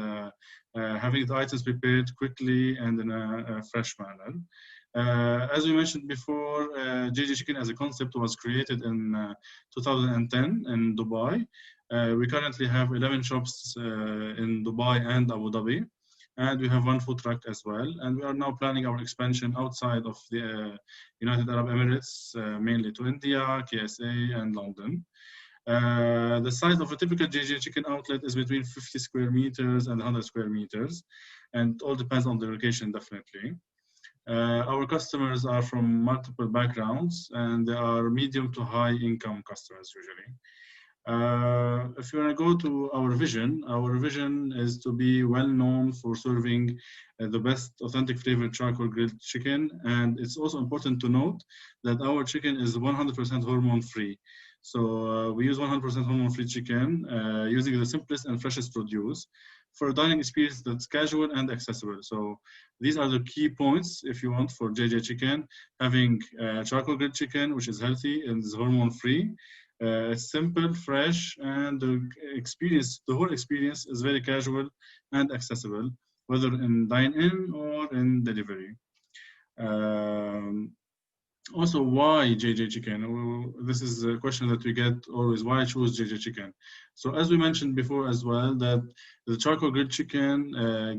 having the items prepared quickly and in a fresh manner. As we mentioned before, JJ Chicken as a concept was created in 2010 in Dubai. We currently have 11 shops in Dubai and Abu Dhabi, and we have one food truck as well. And we are now planning our expansion outside of the United Arab Emirates, mainly to India, KSA, and London. The size of a typical JJ Chicken outlet is between 50 square meters and 100 square meters, and it all depends on the location, definitely. Our customers are from multiple backgrounds, and they are medium to high income customers usually. If you want to go to our vision is to be well known for serving the best authentic flavored charcoal grilled chicken. And it's also important to note that our chicken is 100% hormone free. So we use 100% hormone free chicken using the simplest and freshest produce for a dining experience that's casual and accessible. So these are the key points if you want for JJ Chicken, having charcoal grilled chicken, which is healthy and is hormone free. It's simple, fresh, and the whole experience is very casual and accessible, whether in dine-in or in delivery. Also, why JJ Chicken? This is a question that we get always. Why choose JJ Chicken? So as we mentioned before as well, that the charcoal grilled chicken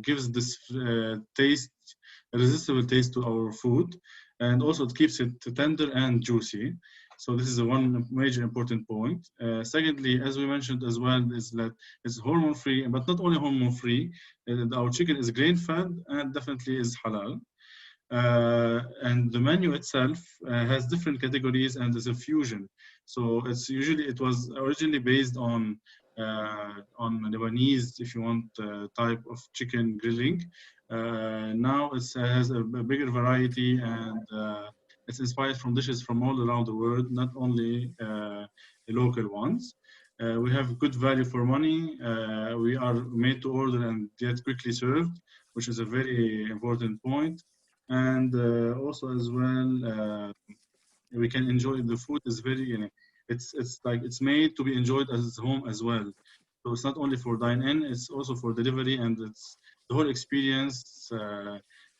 gives this taste, irresistible taste to our food, and also it keeps it tender and juicy. So this is one major important point. Secondly, as we mentioned as well, is that it's hormone free, but not only hormone free. Our chicken is grain fed and definitely is halal. And the menu itself has different categories and is a fusion. So it was originally based on Lebanese, if you want, type of chicken grilling. Now it has a bigger variety and it's inspired from dishes from all around the world, not only the local ones. We have good value for money. We are made to order and get quickly served, which is a very important point. And also as well, we can enjoy the food is very, it's like it's made to be enjoyed as home as well. So it's not only for dine-in, it's also for delivery, and it's the whole experience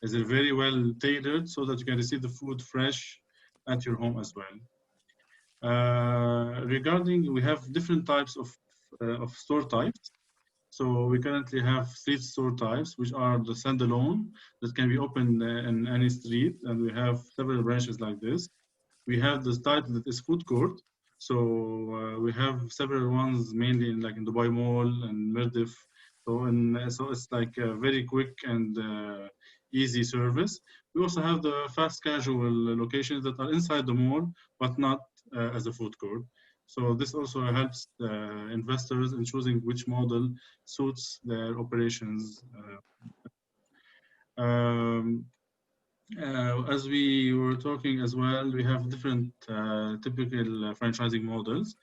is very well tailored so that you can receive the food fresh at your home as well. Regarding, we have different types of store types. So we currently have three store types, which are the standalone that can be opened in any street, and we have several branches like this. We have the type that is food court. So we have several ones, mainly in Dubai Mall and Mirdif. So it's like a very quick and easy service. We also have the fast casual locations that are inside the mall, but not as a food court. So this also helps investors in choosing which model suits their operations. As we were talking as well, we have different typical franchising models.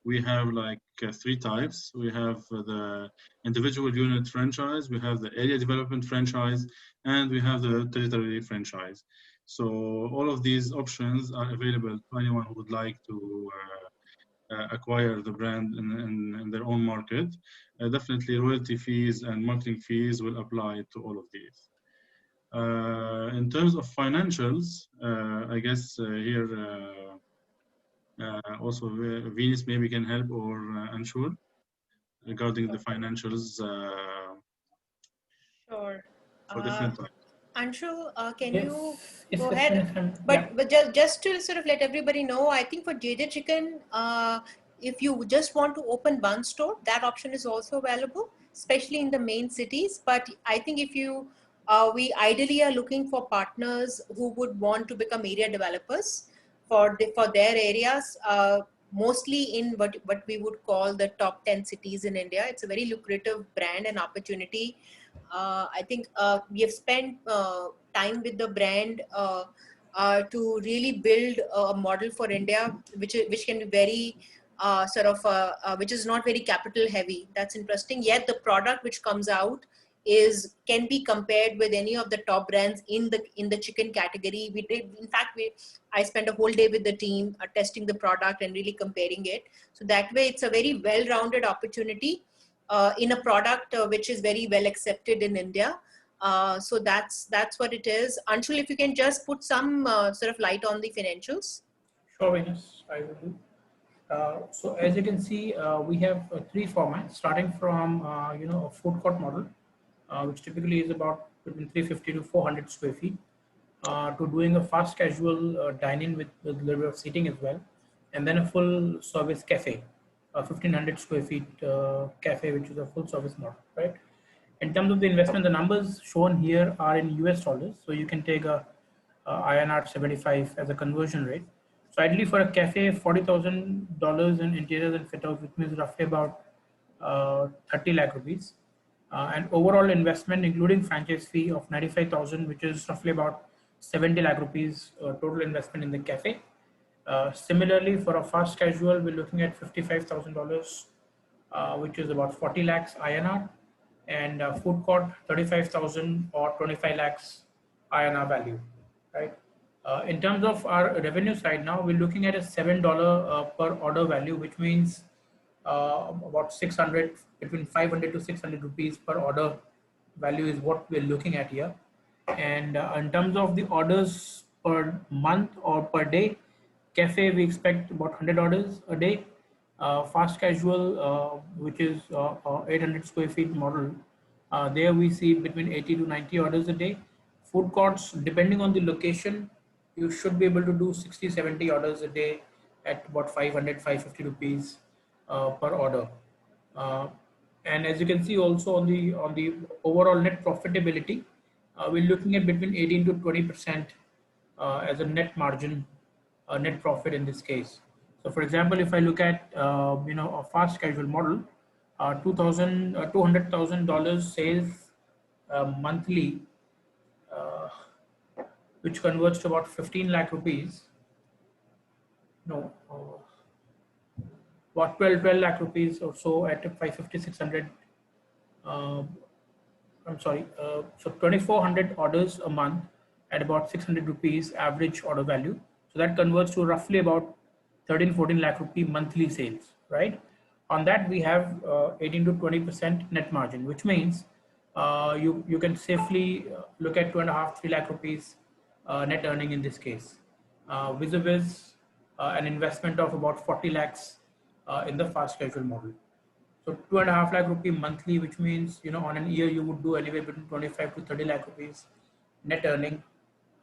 we have like three types. We have the individual unit franchise, we have the area development franchise, and we have the territory franchise. So all of these options are available to anyone who would like to acquire the brand in their own market. Definitely royalty fees and marketing fees will apply to all of these. In terms of financials, I guess here also Venus maybe can help, or Anshul, regarding the financials Sure. for different types. Anshul, can Yes, you yes, go that's ahead? fine. But just to sort of let everybody know, I think for JJ Chicken, if you just want to open one store, that option is also available, especially in the main cities. But I think if you, we ideally are looking for partners who would want to become area developers for their areas, mostly in what we would call the top 10 cities in India. It's a very lucrative brand and opportunity. I think we have spent time with the brand to really build a model for India, which can be very which is not very capital heavy. That's interesting. Yet the product which comes out can be compared with any of the top brands in the chicken category. We did, in fact, I spent a whole day with the team testing the product and really comparing it. So that way, it's a very well-rounded opportunity in a product which is very well accepted in India. So that's what it is. Anshul, if you can just put some sort of light on the financials. Sure, Venus, I will do. So as you can see, we have three formats, starting from a food court model, which typically is about between 350 to 400 square feet, to doing a fast casual dining with a little bit of seating as well, and then a full service cafe, a 1500 square feet cafe, which is a full service model, right? In terms of the investment, the numbers shown here are in US dollars, so you can take a INR 75 as a conversion rate. So ideally for a cafe, $40,000 in interiors and fit outs, which means roughly about 30 lakh rupees. And overall investment, including franchise fee of 95,000, which is roughly about 70 lakh rupees total investment in the cafe. Similarly, for a fast casual, we're looking at $55,000, which is about 40 lakhs INR, and food court 35,000 or 25 lakhs INR value, right? In terms of our revenue side now, we're looking at a $7 per order value, which means about 600, between 500 to 600 rupees per order value is what we're looking at here. And in terms of the orders per month or per day, cafe we expect about 100 orders a day. Fast casual, which is 800 square feet model, there we see between 80 to 90 orders a day. Food courts, depending on the location, you should be able to do 60, 70 orders a day at about 500, 550 rupees per order. And as you can see also on the overall net profitability, we're looking at between 18 to 20% as a net margin, net profit in this case. So for example, if I look at a fast casual model, $200,000 sales monthly, which converts to about 15 lakh rupees. No, about 12 lakh rupees or so at 550, 600. I'm sorry, so 2,400 orders a month at about 600 rupees average order value. So that converts to roughly about 13, 14 lakh rupee monthly sales, right? On that, we have 18 to 20% net margin, which means you can safely look at 2.5, 3 lakh rupees net earning in this case, vis-a-vis an investment of about 40 lakhs in the fast casual model. So 2.5 lakh rupee monthly, which means on an year you would do anywhere between 25 to 30 lakh rupees net earning.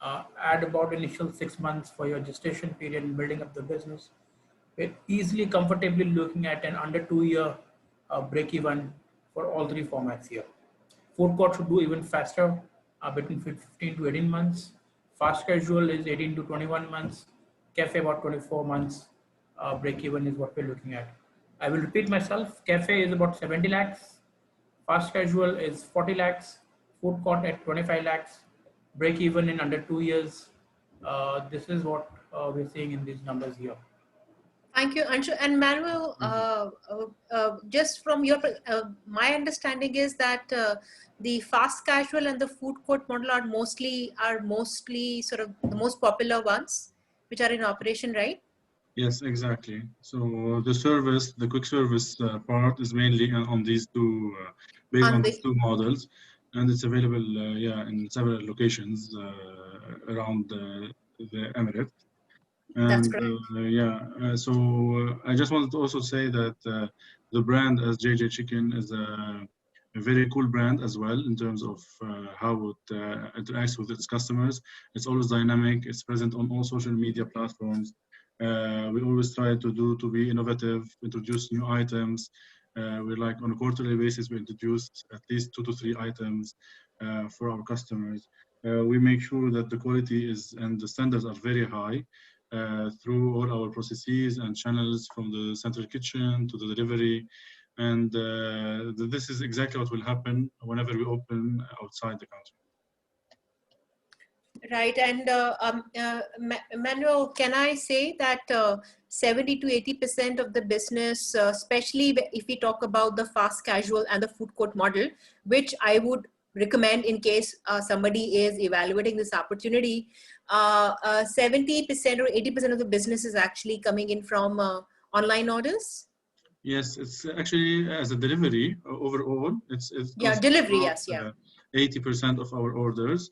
Add about initial 6 months for your gestation period in building up the business. We're easily, comfortably looking at an under 2-year break even for all three formats here. Food court should do even faster, between 15 to 18 months. Fast casual is 18 to 21 months. Cafe about 24 months. Break even is what we're looking at. I will repeat myself. Cafe is about 70 lakhs. Fast casual is 40 lakhs. Food court at 25 lakhs. Break even in under 2 years. This is what we're seeing in these numbers here. Thank you, Anshu. And Manuel, just from your, my understanding is that the fast casual and the food court model are mostly sort of the most popular ones, which are in operation, right? Yes, exactly. So the service, the quick service part is mainly on these two, based On on these the two models, and it's available, yeah, in several locations around the Emirates. That's And correct. yeah, so I just wanted to also say that the brand as JJ Chicken is a very cool brand as well in terms of how it interacts with its customers. It's always dynamic. It's present on all social media platforms. We always try to be innovative, introduce new items. We're like on a quarterly basis, we introduce at least 2 to 3 items for our customers. We make sure that the quality is and the standards are very high through all our processes and channels from the central kitchen to the delivery. And this is exactly what will happen whenever we open outside the country. Right. And Manuel, can I say that 70 to 80% of the business, especially if we talk about the fast casual and the food court model, which I would recommend in case somebody is evaluating this opportunity, 70% or 80% of the business is actually coming in from online orders? Yes, it's actually as a delivery overall, it Yeah, constitutes delivery, about yes, yeah. 80% of our orders.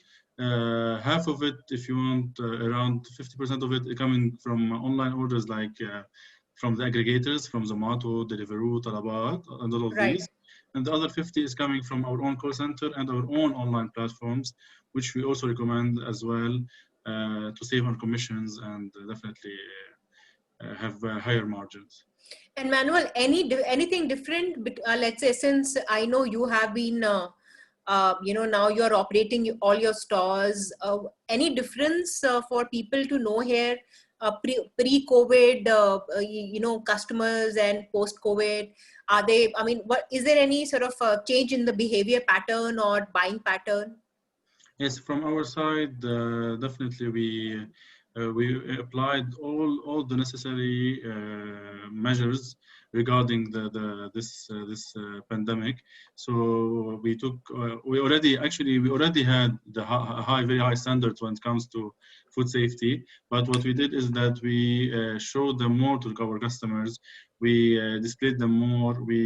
Half of it, if you want, around 50% of it coming from online orders like from the aggregators, from Zomato, Deliveroo, Talabat, and all of Right. these. And the other 50 is coming from our own call center and our own online platforms, which we also recommend as well to save on commissions and definitely have higher margins. And Manuel, anything different? Let's say, since I know you have been, now you're operating all your stores. Any difference for people to know here, pre-COVID, customers and post-COVID? Are they? I mean, what is there any sort of change in the behavior pattern or buying pattern? Yes, from our side, definitely we applied all the necessary measures regarding this pandemic. So we already had the very high standards when it comes to food safety. But what we did is that we showed them more to our customers. We displayed them more. We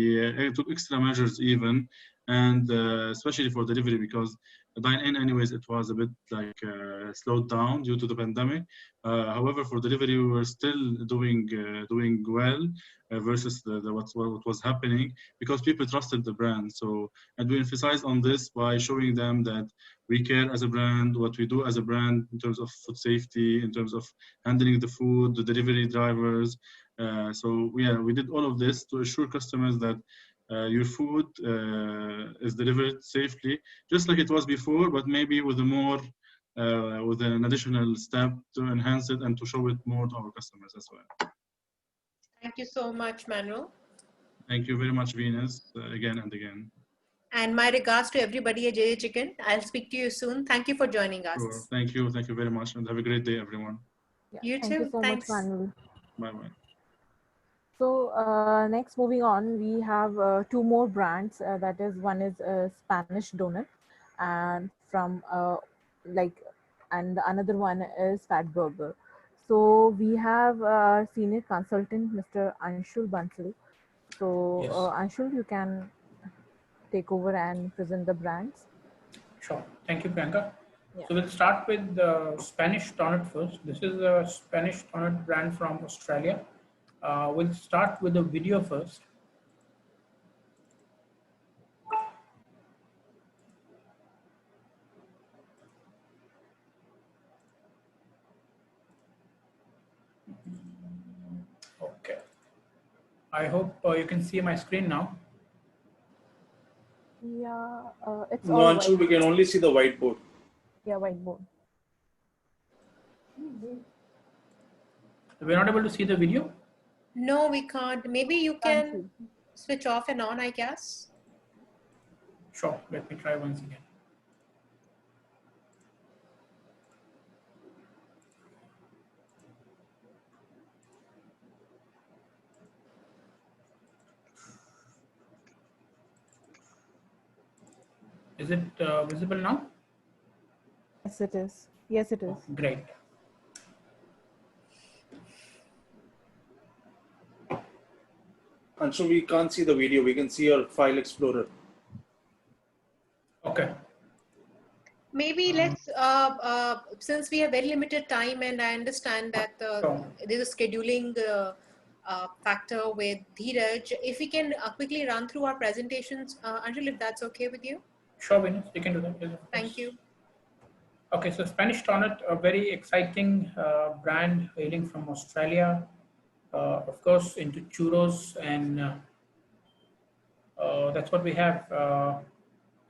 took extra measures even, and especially for delivery because dine-in, anyways, it was a bit like slowed down due to the pandemic. However, for delivery, we were still doing well versus what was happening because people trusted the brand. So, and we emphasized on this by showing them that we care as a brand, what we do as a brand in terms of food safety, in terms of handling the food, the delivery drivers. So yeah, we did all of this to assure customers that your food is delivered safely, just like it was before, but maybe with with an additional step to enhance it and to show it more to our customers as well. Thank you so much, Manuel. Thank you very much, Venus, again and again. And my regards to everybody at JJ Chicken. I'll speak to you soon. Thank you for joining us. Sure. Thank you very much, and have a great day, everyone. Yeah, You thank you too. so Thanks. much, Manuel. Bye-bye. So next, moving on, we have two more brands. That is, one is Spanish Donut, and and another one is Fat Burger. So we have senior consultant, Mr. Anshul Bansal. So Yes. Anshul, you can take over and present the brands. Sure. Thank you, Priyanka. Yeah. So we'll start with the Spanish Donut first. This is a Spanish Donut brand from Australia. We'll start with the video first. Okay. I hope you can see my screen now. Yeah, it's No, all Anshu, we can only see the whiteboard. Yeah, whiteboard. We're not able to see the video? No, we can't. Maybe you can switch off and on, I guess. Sure. Let me try once again. Is it visible now? Yes, it is. Yes, it Oh, is. great. And so we can't see the video. We can see your file explorer. Okay. Maybe let's, since we have very limited time, and I understand that Sure. there's a scheduling factor with Dheeraj, if we can quickly run through our presentations, Anshul, if that's okay with you. Sure, Venus, you can do that. Yes, of Thank course. you. Okay, so Spanish Tonic, a very exciting brand hailing from Australia, of course, into churros, and that's what we have.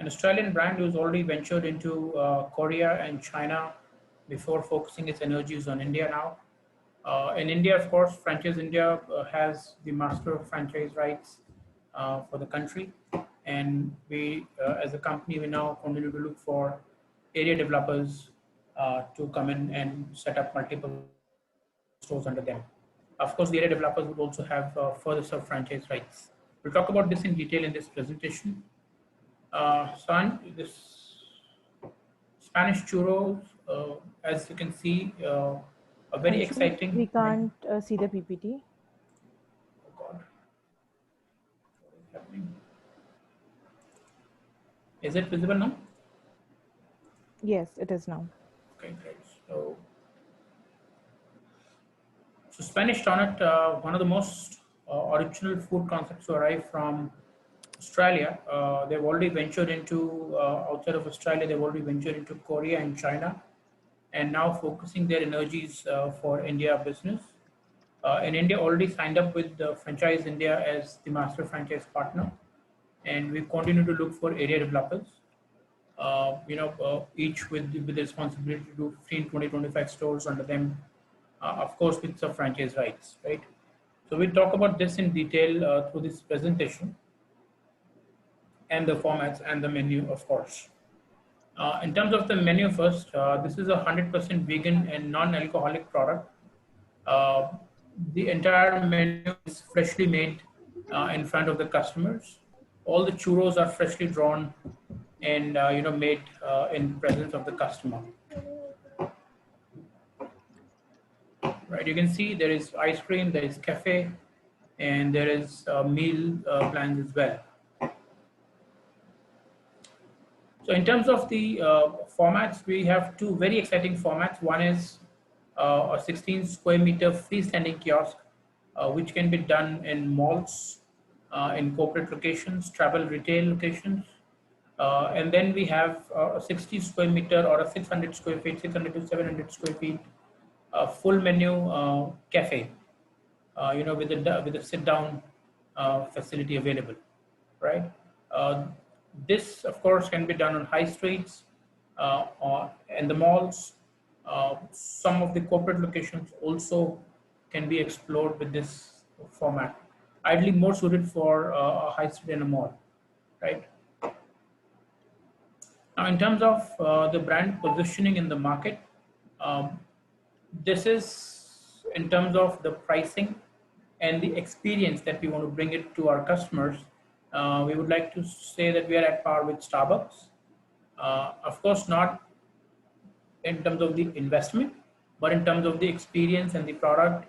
An Australian brand who's already ventured into Korea and China before focusing its energies on India now. In India, of course, Franchiseindia has the master franchise rights for the country. And we, as a company, we now continue to look for area developers to come in and set up multiple stores under them. Of course, the area developers would also have further sub-franchise rights. We'll talk about this in detail in this presentation. This Spanish churros, as you can see, a very Anshul, exciting. we can't see the PPT. Oh God, what is happening? Is it visible now? Yes, it is now. Okay, great. So Spanish Tonic, one of the most original food concepts to arrive from Australia. They've already ventured into, outside of Australia, they've already ventured into Korea and China, and now focusing their energies for India business. In India, already signed up with the Franchiseindia as the master franchise partner, and we continue to look for area developers. Each with the responsibility to do 15, 20, 25 stores under them, of course, with some franchise rights, right? So we'll talk about this in detail through this presentation, and the formats and the menu, of course. In terms of the menu first, this is a 100% vegan and non-alcoholic product. The entire menu is freshly made in front of the customers. All the churros are freshly drawn and made in presence of the customer. Right, you can see there is ice cream, there is cafe, and there is meal plans as well. So in terms of the formats, we have two very exciting formats. One is a 16 square meter freestanding kiosk, which can be done in malls, in corporate locations, travel retail locations. And then we have a 60 square meter or a 600 square feet, 600 to 700 square feet, full menu cafe, with a sit down facility available, right? This, of course, can be done on high streets or in the malls. Some of the corporate locations also can be explored with this format. Ideally, more suited for a high street and a mall, right? Now, in terms of the brand positioning in the market, this is in terms of the pricing and the experience that we want to bring it to our customers. We would like to say that we are at par with Starbucks. Of course, not in terms of the investment, but in terms of the experience and the product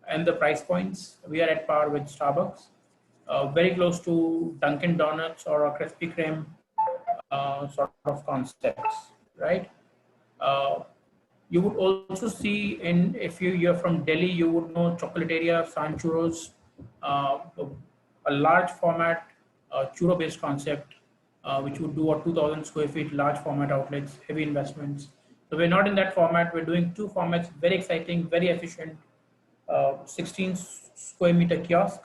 and the price points, we are at par with Starbucks. Very close to Dunkin' Donuts or a Krispy Kreme sort of concepts, right? You would also see if you're from Delhi, you would know Chocolateria, San Churros, a large format churro-based concept, which would do a 2,000 square feet large format outlets, heavy investments. So we're not in that format. We're doing two formats, very exciting, very efficient, 16 square meter kiosk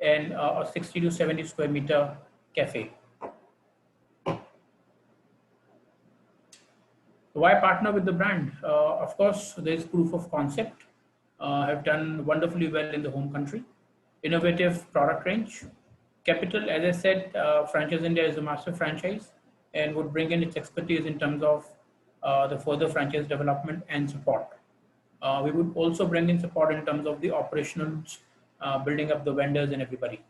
and a 60 to 70 square meter cafe. Why partner with the brand? Of course, there is proof of concept. Have done wonderfully well in the home country. Innovative product range. Capital, as I said, Franchiseindia is a master franchise and would bring in its expertise in terms of the further franchise development and support. We would also bring in support in terms of the operationals, building up the vendors and everybody.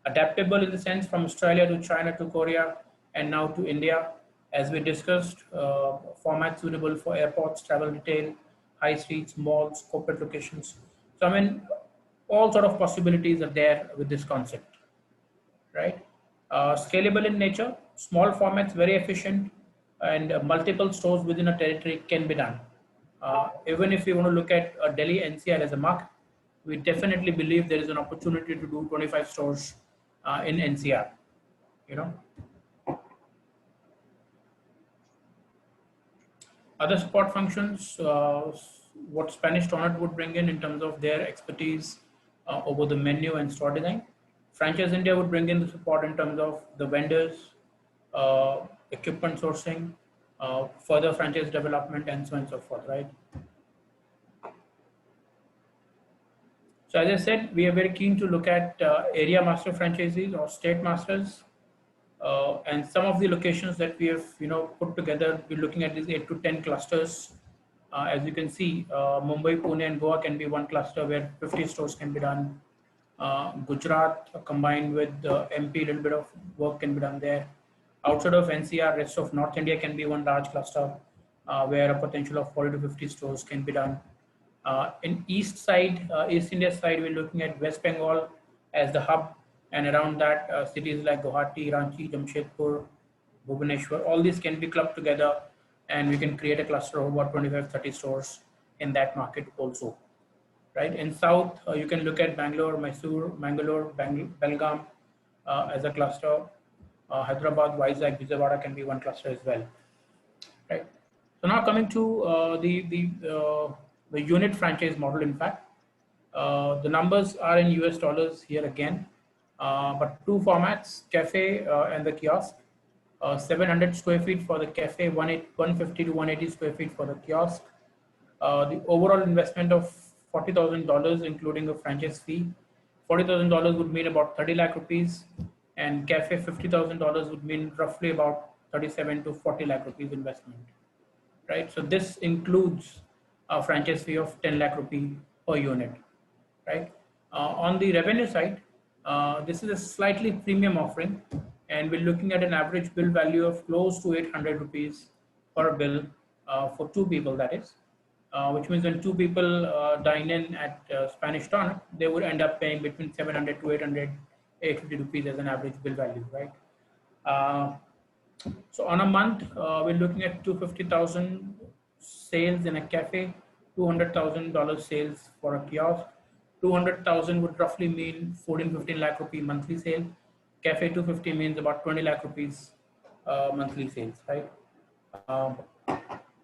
Adaptable in the sense from Australia to China to Korea, and now to India. As we discussed, formats suitable for airports, travel retail, high streets, malls, corporate locations. So I mean, all sort of possibilities are there with this concept, right? Scalable in nature, small formats, very efficient, and multiple stores within a territory can be done. Even if we want to look at Delhi NCR as a market, we definitely believe there is an opportunity to do 25 stores in NCR. You know, other support functions, what Spanish Tornado would bring in terms of their expertise over the menu and store design. Franchiseindia would bring in the support in terms of the vendors, equipment sourcing, further franchise development, and so on and so forth, right? So as I said, we are very keen to look at area master franchisees or state masters. And some of the locations that we have, put together, we're looking at these 8 to 10 clusters. As you can see, Mumbai, Pune, and Goa can be one cluster where 50 stores can be done. Gujarat combined with MP, a little bit of work can be done there. Outside of NCR, rest of North India can be one large cluster where a potential of 40 to 50 stores can be done. In East India side, we're looking at West Bengal as the hub, and around that, cities like Guwahati, Ranchi, Jamshedpur, Bhubaneswar, all these can be clubbed together, and we can create a cluster of about 25-30 stores in that market also. Right in South, you can look at Bangalore, Mysore, Mangalore, Belgaum as a cluster. Hyderabad, Vizag, Vijayawada can be one cluster as well. Right. So now coming to the unit franchise model. In fact, the numbers are in US dollars here again, but two formats: cafe and the kiosk. 700 square feet for the cafe, 150 to 180 square feet for the kiosk. The overall investment of $40,000, including a franchise fee. $40,000 would mean about 30 lakh rupees, and cafe $50,000 would mean roughly about 37 to 40 lakh rupees investment. Right. So this includes a franchise fee of 10 lakh rupee per unit. Right. On the revenue side, this is a slightly premium offering, and we're looking at an average bill value of close to 800 rupees per bill for two people, that is. Which means when two people dine in at Spanish Tonic, they would end up paying between 700 to 850 rupees as an average bill value, right? So on a month, we're looking at 250,000 sales in a cafe, $200,000 sales for a kiosk. 200,000 would roughly mean 14-15 lakh rupee monthly sale. Cafe 250 means about 20 lakh rupees monthly sales, right?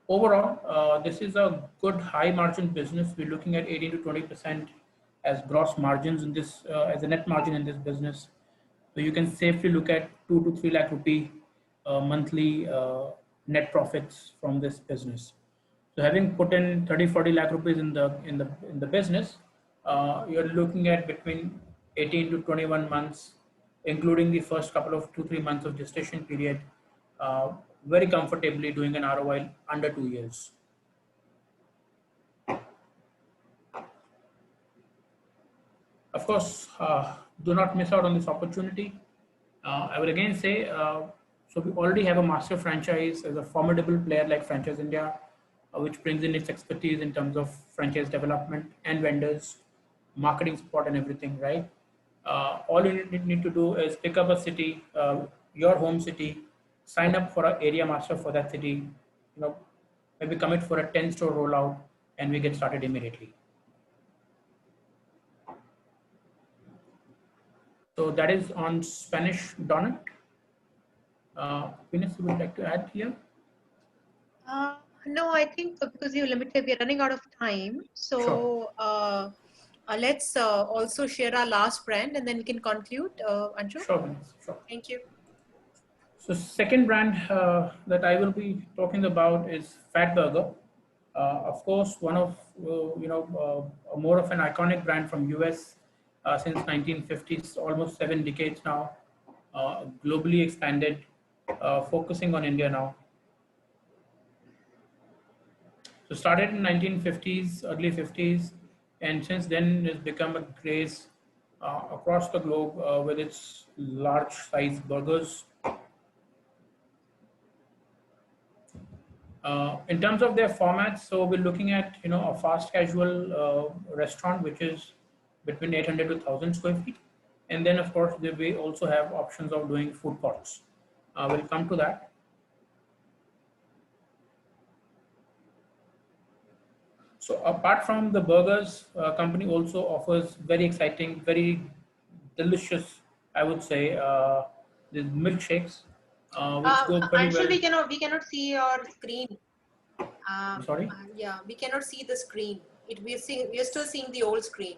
Overall, this is a good high margin business. We're looking at 18 to 20% as gross margins in this, as a net margin in this business. So you can safely look at 2 to 3 lakh rupee monthly net profits from this business. So having put in 30-40 lakh rupees in the business, you're looking at between 18 to 21 months, including the first couple of 2-3 months of gestation period, very comfortably doing an ROI under 2 years. Of course, do not miss out on this opportunity. I will again say, so we already have a master franchise as a formidable player like Franchiseindia, which brings in its expertise in terms of franchise development and vendors, marketing support and everything, right? All you need to do is pick up a city, your home city, sign up for an area master for that city, maybe commit for a 10-store rollout, and we get started immediately. So that is on Spanish Donut. Venus, would you like to add here? No, I think because you're limited, we're running out of time. So sure. Let's also share our last brand and then we can conclude. Anshu? Sure, Venus, sure. Thank you. So second brand that I will be talking about is Fat Burger. Of course, one of, more of an iconic brand from US since 1950s, almost 7 decades now, globally expanded, focusing on India now. So started in 1950s, early 50s, and since then it's become a craze across the globe with its large size burgers. In terms of their formats, so we're looking at a fast casual restaurant which is between 800 to 1,000 square feet, and then of course we also have options of doing food courts. We'll come to that. So apart from the burgers, company also offers very exciting, very delicious, I would say, these milkshakes, which go very Anshul, well. we cannot see your screen. I'm sorry. Yeah, we cannot see the screen. We are still seeing the old screen.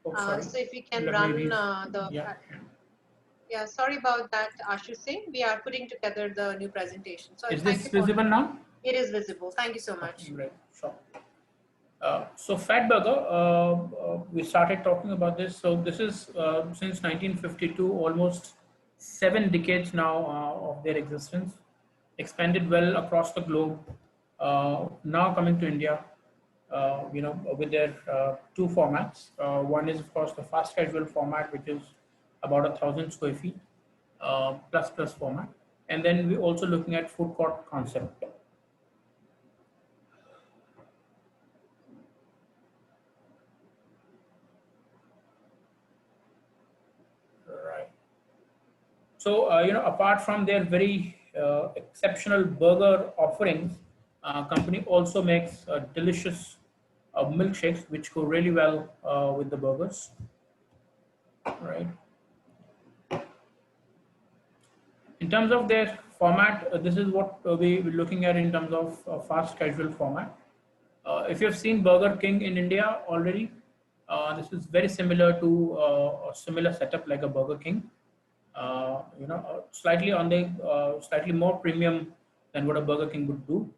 Oh, sorry. So if we can Let run me the yeah. yeah, sorry about that, Ashish Singh. We are putting together the new presentation. So Is thank this you for visible now? it is visible. Thank you so much. Right. Sure. So Fat Burger, we started talking about this. So this is since 1952, almost 7 decades now of their existence, expanded well across the globe. Now coming to India, with their 2 formats. One is of course the fast casual format, which is about 1,000 square feet, plus format, and then we're also looking at food court concept. Right. So, apart from their very exceptional burger offerings, company also makes delicious milkshakes, which go really well with the burgers. Right. In terms of their format, this is what we're looking at in terms of fast casual format. If you've seen Burger King in India already, this is very similar to a similar setup like a Burger King. Slightly on the slightly more premium than what a Burger King would do,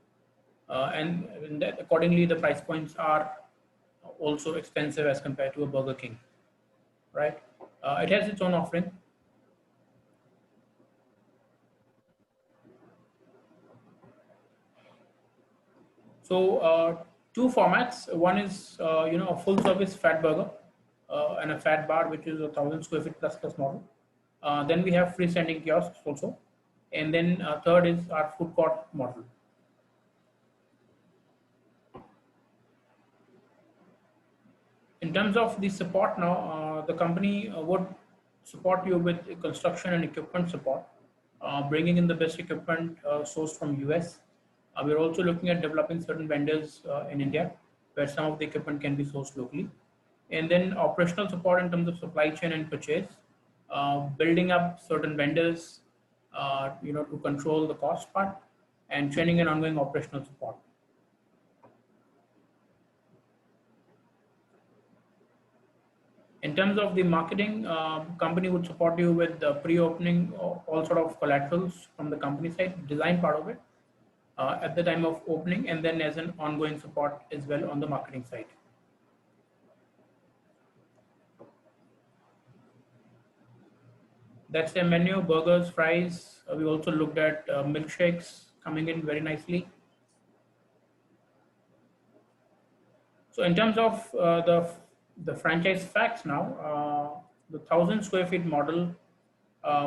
and accordingly the price points are also expensive as compared to a Burger King, right? It has its own offering. So 2 formats. One is a full service fat burger and a fat bar, which is 1,000 square feet plus model. Then we have freestanding kiosks also, and then third is our food court model. In terms of the support now, the company would support you with construction and equipment support, bringing in the best equipment sourced from US. We're also looking at developing certain vendors in India where some of the equipment can be sourced locally. And then operational support in terms of supply chain and purchase, building up certain vendors, to control the cost part, and training and ongoing operational support. In terms of the marketing, company would support you with the pre-opening, all sort of collaterals from the company side, design part of it at the time of opening, and then as an ongoing support as well on the marketing side. That's their menu: burgers, fries. We also looked at milkshakes coming in very nicely. So in terms of the franchise facts now, the 1,000 square feet model,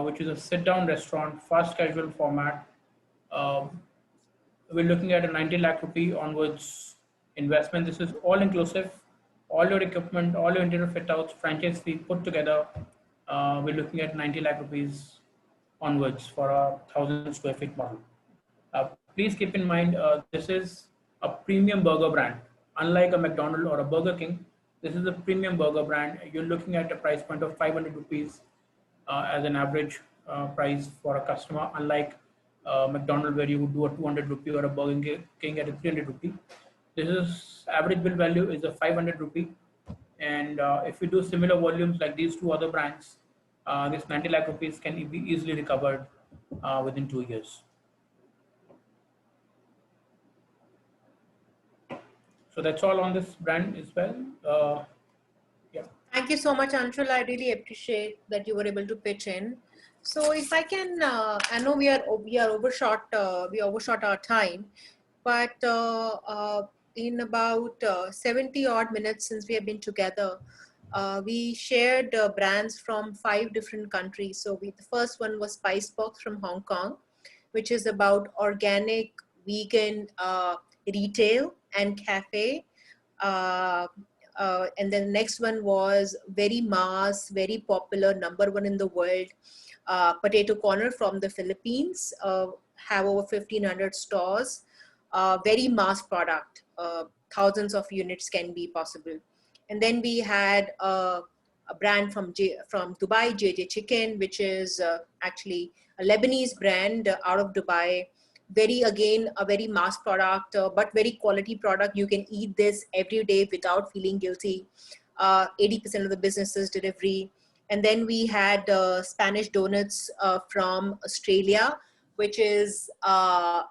which is a sit-down restaurant, fast casual format, we're looking at a 90 lakh rupee onwards investment. This is all inclusive, all your equipment, all your interior fit outs, franchise fee put together. We're looking at 90 lakh rupees onwards for a 1,000 square feet model. Please keep in mind, this is a premium burger brand. Unlike a McDonald's or a Burger King, this is a premium burger brand. You're looking at a price point of 500 rupees as an average price for a customer, unlike McDonald's where you would do a 200 rupee or a Burger King at a 300 rupee. This is average bill value is a 500 rupee. And if we do similar volumes like these 2 other brands, this 90 lakh rupees can be easily recovered within 2 years. So that's all on this brand as well. Yeah. Thank you so much, Anshul. I really appreciate that you were able to pitch in. So if I can, I know we overshot our time, but in about 70 odd minutes since we have been together, we shared brands from 5 different countries. So the first one was Spicebox from Hong Kong, which is about organic vegan retail and cafe. And then the next one was very mass, very popular, #1 in the world, Potato Corner from the Philippines. Have over 1,500 stores. Very mass product. Thousands of units can be possible. And then we had a brand from Dubai, JJ Chicken, which is actually a Lebanese brand out of Dubai. Again, a very mass product, but very quality product. You can eat this every day without feeling guilty. 80% of the business is delivery. And then we had Spanish donuts from Australia, which is a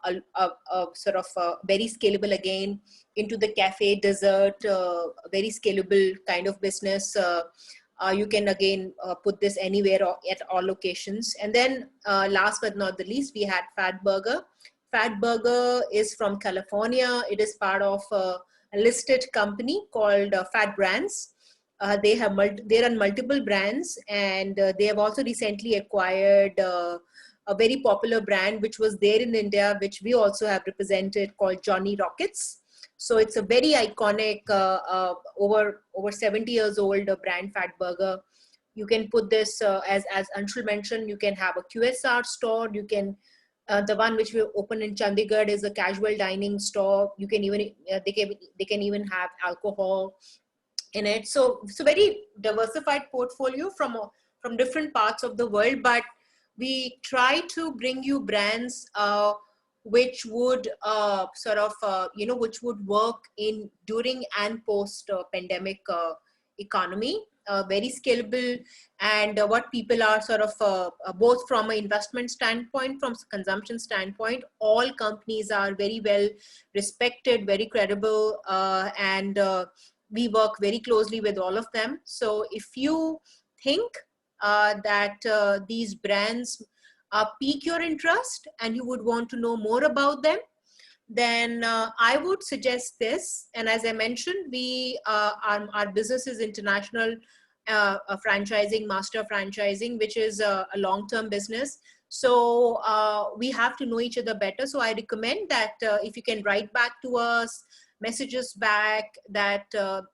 sort of very scalable again into the cafe dessert, very scalable kind of business. You can again put this anywhere or at all locations. And then last but not the least, we had Fat Burger. Fat Burger is from California. It is part of a listed company called Fat Brands. They run multiple brands, and they have also recently acquired a very popular brand which was there in India, which we also have represented, called Johnny Rockets. So it's a very iconic, over 70 years old brand, Fat Burger. You can put this, as Anshul mentioned, you can have a QSR store. You can, the one which we opened in Chandigarh is a casual dining store. You can even, they can even have alcohol in it. So very diversified portfolio from different parts of the world, but we try to bring you brands which would which would work in during and post pandemic economy, very scalable, and what people are sort of both from an investment standpoint, from consumption standpoint. All companies are very well respected, very credible, and we work very closely with all of them. So if you think that these brands pique your interest and you would want to know more about them, then I would suggest this. And as I mentioned, our business is international franchising, master franchising, which is a long-term business. So we have to know each other better. So I recommend that if you can write back to us, messages back, that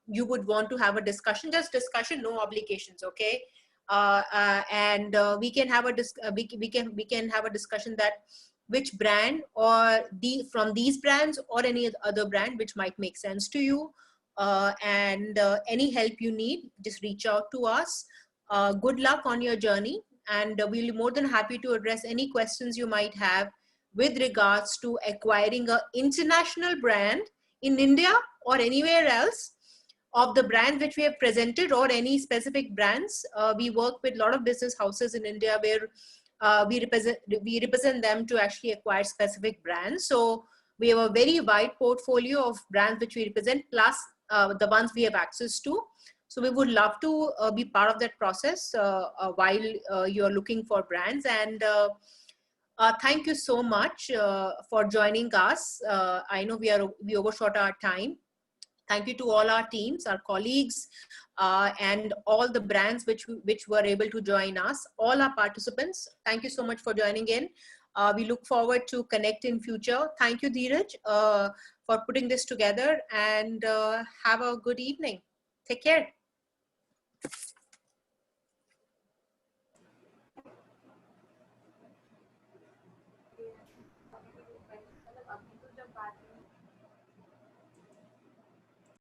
you would want to have a discussion, just discussion, no obligations, okay? And we can have we can have a discussion that which brand or from these brands or any other brand which might make sense to you, and any help you need, just reach out to us. Good luck on your journey, and we'll be more than happy to address any questions you might have with regards to acquiring an international brand in India or anywhere else, of the brand which we have presented, or any specific brands. We work with a lot of business houses in India where we represent them to actually acquire specific brands. So we have a very wide portfolio of brands which we represent, plus the ones we have access to. So we would love to be part of that process while you're looking for brands. And thank you so much for joining us. I know we overshot our time. Thank you to all our teams, our colleagues, and all the brands which were able to join us, all our participants. Thank you so much for joining in. We look forward to connect in future. Thank you, Dheeraj, for putting this together, and have a good evening. Take care.